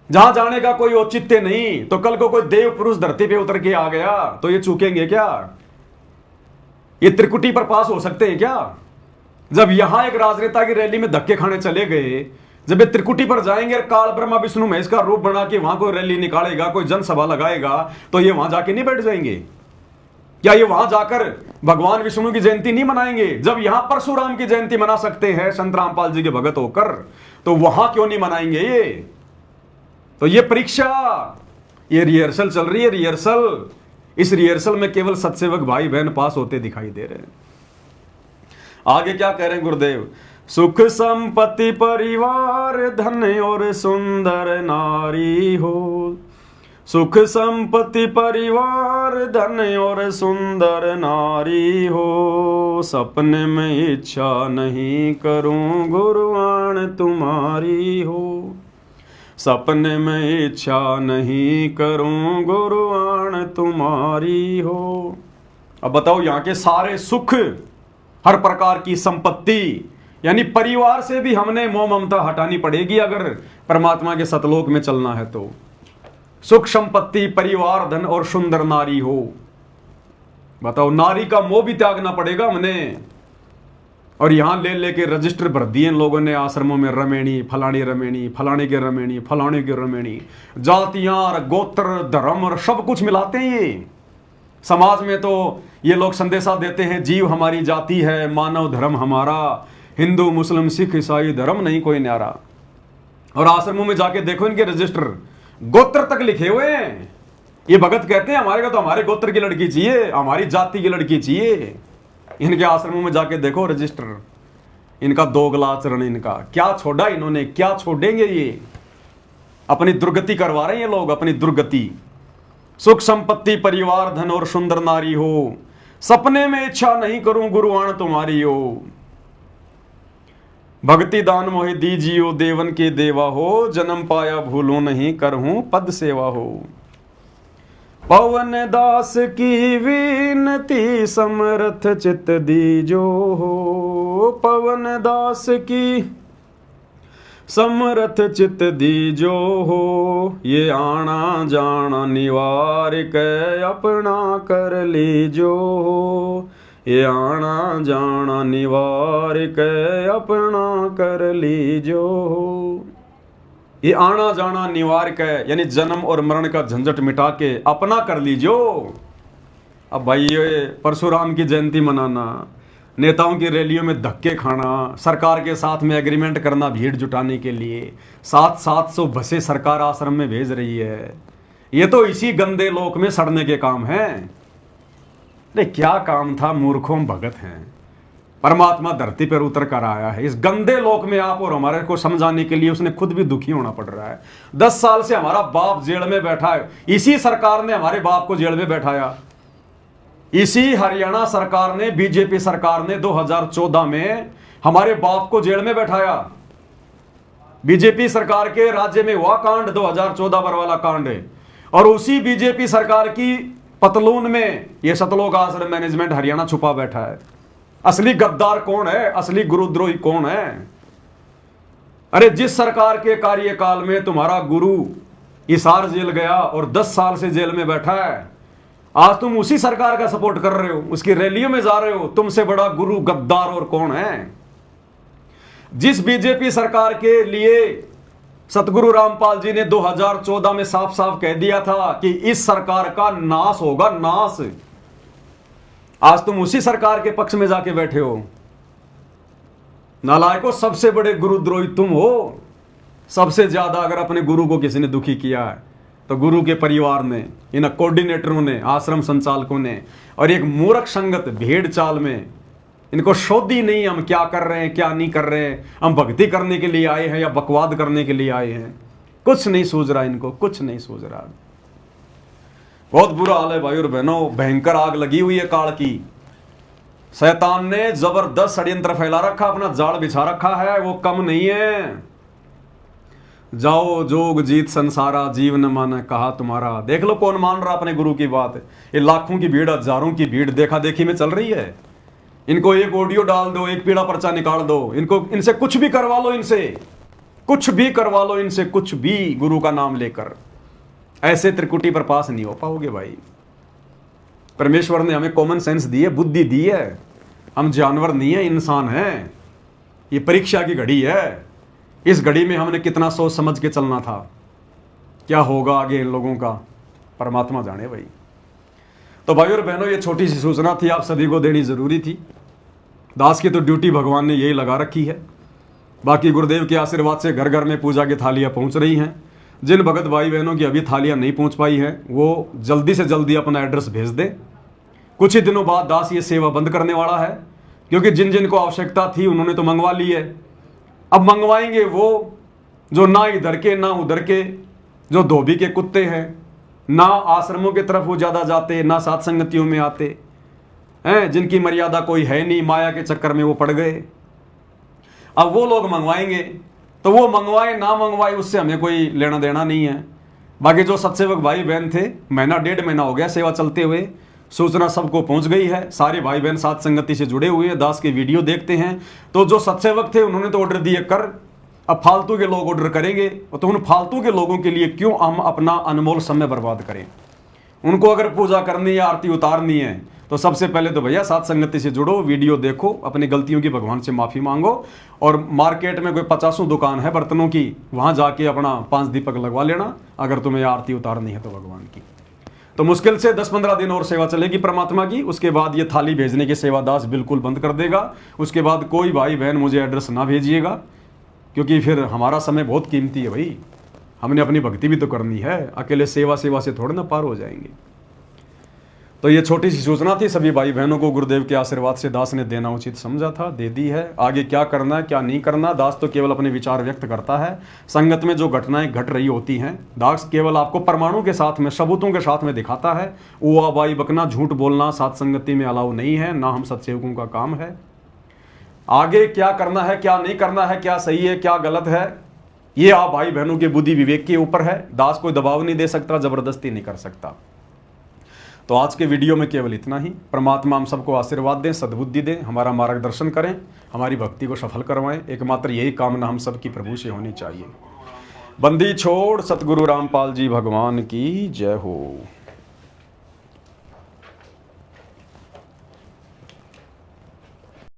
जहां जाने का कोई औचित्य नहीं, तो कल को कोई देव पुरुष धरती पे उतर के आ गया, तो ये चूकेंगे क्या? ये त्रिकुटी पर पास हो सकते हैं क्या? जब यहां एक राजनेता की रैली में धक्के खाने चले गए, जब ये त्रिकुटी पर जाएंगे, काल ब्रह्मा विष्णु महेश का रूप बना के वहां कोई रैली निकालेगा, कोई जनसभा लगाएगा, तो ये वहां जाके नहीं बैठ जाएंगे क्या? ये वहां जाकर भगवान विष्णु की जयंती नहीं मनाएंगे? जब यहां परशुराम की जयंती मना सकते हैं संत रामपाल जी के भगत होकर, तो वहां क्यों नहीं मनाएंगे ये? तो ये परीक्षा, ये रिहर्सल चल रही है, रिहर्सल। इस रिहर्सल में केवल सत्सेवक भाई बहन पास होते दिखाई दे रहे हैं। आगे क्या कह रहे हैं गुरुदेव? सुख संपत्ति परिवार धन और सुंदर नारी हो, सुख संपत्ति परिवार धन और सुंदर नारी हो, सपने में इच्छा नहीं करूं गुरुआन तुम्हारी हो, सपने में इच्छा नहीं करूं गुरुआन तुम्हारी हो। अब बताओ, यहाँ के सारे सुख, हर प्रकार की संपत्ति, यानी परिवार से भी हमने मोह ममता हटानी पड़ेगी अगर परमात्मा के सतलोक में चलना है तो। सुख संपत्ति, परिवार, धन और सुंदर नारी हो। बताओ, नारी का मोह भी त्यागना पड़ेगा हमने। और यहां ले लेके रजिस्टर भर दिए इन लोगों ने आश्रमों में, रमेणी, फलानी रमेणी, फलाने के रमेणी, फलाने के रमेणी, जातियां, गोत्र, धर्म और सब कुछ मिलाते हैं ये। समाज में तो ये लोग संदेशा देते हैं, जीव हमारी जाति है, मानव धर्म हमारा, हिंदू मुस्लिम सिख ईसाई धर्म नहीं कोई न्यारा। और आश्रमों में जाके देखो इनके रजिस्टर, गोत्र तक लिखे हुए हैं। ये भगत कहते हैं हमारे को तो हमारे गोत्र की लड़की चाहिए, हमारी जाति की लड़की चाहिए। इनके आश्रमों में जाके देखो रजिस्टर, इनका दोगला आचरण, इनका क्या छोड़ा इन्होंने, क्या छोड़ेंगे ये। अपनी दुर्गति करवा रहे हैं ये लोग, अपनी दुर्गति। सुख संपत्ति, परिवार, धन और सुंदर नारी हो, सपने में इच्छा नहीं करूं गुरुआण तुम्हारी हो। भक्ति दान मोहि दीजियो देवन के देवा हो, जन्म पाया भूलो नहीं करहूं पद सेवा हो। पवन दास की विनती समर्थ चित दीजो हो, पवन दास की समर्थ चित दीजो हो। ये आना जाना निवार के अपना कर लीजो हो, ये आना जाना निवार के अपना कर लीजो हो। ये आना जाना निवार के यानी जन्म और मरण का झंझट मिटा के अपना कर लीजो। अब भाई ये परशुराम की जयंती मनाना, नेताओं की रैलियों में धक्के खाना, सरकार के साथ में एग्रीमेंट करना भीड़ जुटाने के लिए, 700 बसें सरकार आश्रम में भेज रही है, ये तो इसी गंदे लोक में सड़ने के काम हैं। अरे क्या काम था, मूर्खों भगत हैं। परमात्मा धरती पर उतर कर आया है इस गंदे लोक में, आप और हमारे को समझाने के लिए उसने खुद भी दुखी होना पड़ रहा है। 10 साल से हमारा बाप जेल में बैठा है, इसी सरकार ने हमारे बाप को जेल में बैठाया। इसी हरियाणा सरकार ने, बीजेपी सरकार ने 2014 में हमारे बाप को जेल में बैठाया। बीजेपी सरकार के राज्य में हुआ कांड 2014 बरवाला कांड है, और उसी बीजेपी सरकार की पतलून में यह सतलोक आश्रम मैनेजमेंट हरियाणा छुपा बैठा है। असली गद्दार कौन है, असली गुरुद्रोही कौन है? अरे जिस सरकार के कार्यकाल में तुम्हारा गुरु हिसार जेल गया और 10 साल से जेल में बैठा है, आज तुम उसी सरकार का सपोर्ट कर रहे हो, उसकी रैलियों में जा रहे हो। तुमसे बड़ा गुरु गद्दार और कौन है? जिस बीजेपी सरकार के लिए सतगुरु रामपाल जी ने 2014 में साफ साफ कह दिया था कि इस सरकार का नाश होगा, नाश, आज तुम उसी सरकार के पक्ष में जाके बैठे हो। नालायकों, सबसे बड़े गुरुद्रोही तुम हो। सबसे ज्यादा अगर अपने गुरु को किसी ने दुखी किया है तो गुरु के परिवार ने, इन कोऑर्डिनेटरों ने, आश्रम संचालकों ने, और एक मूर्ख संगत भेड़ चाल में। इनको शोधी नहीं हम क्या कर रहे हैं क्या नहीं कर रहे हैं, हम भक्ति करने के लिए आए हैं या बकवाद करने के लिए आए हैं, कुछ नहीं सूझ रहा इनको, कुछ नहीं सूझ रहा। बहुत बुरा हाल है भाई और बहनों, भयंकर आग लगी हुई है काल की। शैतान ने जबरदस्त षड्यंत्र फैला रखा, अपना जाल बिछा रखा है, वो कम नहीं है। जाओ जोग जीत संसारा, जीव न माने कहा तुम्हारा। देख लो कौन मान रहा अपने गुरु की बात। ये लाखों की भीड़, हजारों की भीड़ देखा देखी में चल रही है। इनको एक ऑडियो डाल दो, एक पीड़ा पर्चा निकाल दो, इनको इनसे कुछ भी करवा लो, इनसे कुछ भी करवा लो, इनसे कुछ भी, गुरु का नाम लेकर। ऐसे त्रिकुटी पर पास नहीं हो पाओगे भाई। परमेश्वर ने हमें कॉमन सेंस दी है, बुद्धि दी है। हम जानवर नहीं है, इंसान हैं। ये परीक्षा की घड़ी है। इस घड़ी में हमने कितना सोच समझ के चलना था, क्या होगा आगे इन लोगों का, परमात्मा जाने भाई। तो भाई और बहनों, ये छोटी सी सूचना थी, आप सभी को देनी जरूरी थी। दास की तो ड्यूटी भगवान ने यही लगा रखी है। बाकी गुरुदेव के आशीर्वाद से घर घर में पूजा की थालियां पहुंच रही हैं। जिन भगत भाई बहनों की अभी थालियां नहीं पहुंच पाई हैं, वो जल्दी से जल्दी अपना एड्रेस भेज दें। कुछ ही दिनों बाद दास ये सेवा बंद करने वाला है, क्योंकि जिन जिन को आवश्यकता थी उन्होंने तो मंगवा ली है। अब मंगवाएंगे वो जो ना इधर के ना उधर के, जो धोबी के कुत्ते हैं, ना आश्रमों की तरफ वो ज़्यादा जाते, ना साथ संगतियों में आते हैं, जिनकी मर्यादा कोई है नहीं, माया के चक्कर में वो पड़ गए। अब वो लोग मंगवाएंगे, तो वो मंगवाए ना मंगवाए उससे हमें कोई लेना देना नहीं है। बाकी जो सत्सेवक भाई बहन थे, महीना 1.5 महीना हो गया सेवा चलते हुए, सूचना सबको पहुंच गई है, सारे भाई बहन साथ संगति से जुड़े हुए हैं, दास के वीडियो देखते हैं। तो जो सत्सेवक थे उन्होंने तो ऑर्डर दिए कर, अब फालतू के लोग ऑर्डर करेंगे, तो उन फालतू के लोगों के लिए क्यों हम अपना अनमोल समय बर्बाद करें। उनको अगर पूजा करनी या आरती उतारनी है तो सबसे पहले तो भैया साथ संगति से जुड़ो, वीडियो देखो, अपनी गलतियों की भगवान से माफी मांगो, और मार्केट में कोई 50 दुकान है बर्तनों की, वहां जाके अपना 5 दीपक लगवा लेना अगर तुम्हें आरती उतारनी है तो भगवान की। तो मुश्किल से 10-15 दिन और सेवा चलेगी परमात्मा की, उसके बाद ये थाली भेजने के सेवादास बिल्कुल बंद कर देगा। उसके बाद कोई भाई बहन मुझे एड्रेस ना भेजिएगा, क्योंकि फिर हमारा समय बहुत कीमती है भाई, हमने अपनी भक्ति भी तो करनी है, अकेले सेवा से थोड़े ना पार हो जाएंगे। तो ये छोटी सी सूचना थी, सभी भाई बहनों को गुरुदेव के आशीर्वाद से दास ने देना उचित समझा था, दे दी है। आगे क्या करना है क्या नहीं करना, दास तो केवल अपने विचार व्यक्त करता है। संगत में जो घटनाएं घट रही होती हैं, दास केवल आपको प्रमाणों के साथ में, सबूतों के साथ में दिखाता है। उआ बाई बकना, झूठ बोलना साथ संगति में अलाउ नहीं है, ना हम सत्सेवकों का काम है। आगे क्या करना है क्या नहीं करना है, क्या सही है क्या गलत है, ये आप भाई बहनों के बुद्धि विवेक के ऊपर है। दास कोई दबाव नहीं दे सकता, जबरदस्ती नहीं कर सकता। तो आज के वीडियो में केवल इतना ही। परमात्मा हम सबको आशीर्वाद दें, सद्बुद्धि दें, हमारा मार्गदर्शन करें, हमारी भक्ति को सफल करवाएं। एकमात्र यही कामना हम सबकी प्रभु से होनी चाहिए। बंदी छोड़ सतगुरु रामपाल जी भगवान की जय हो।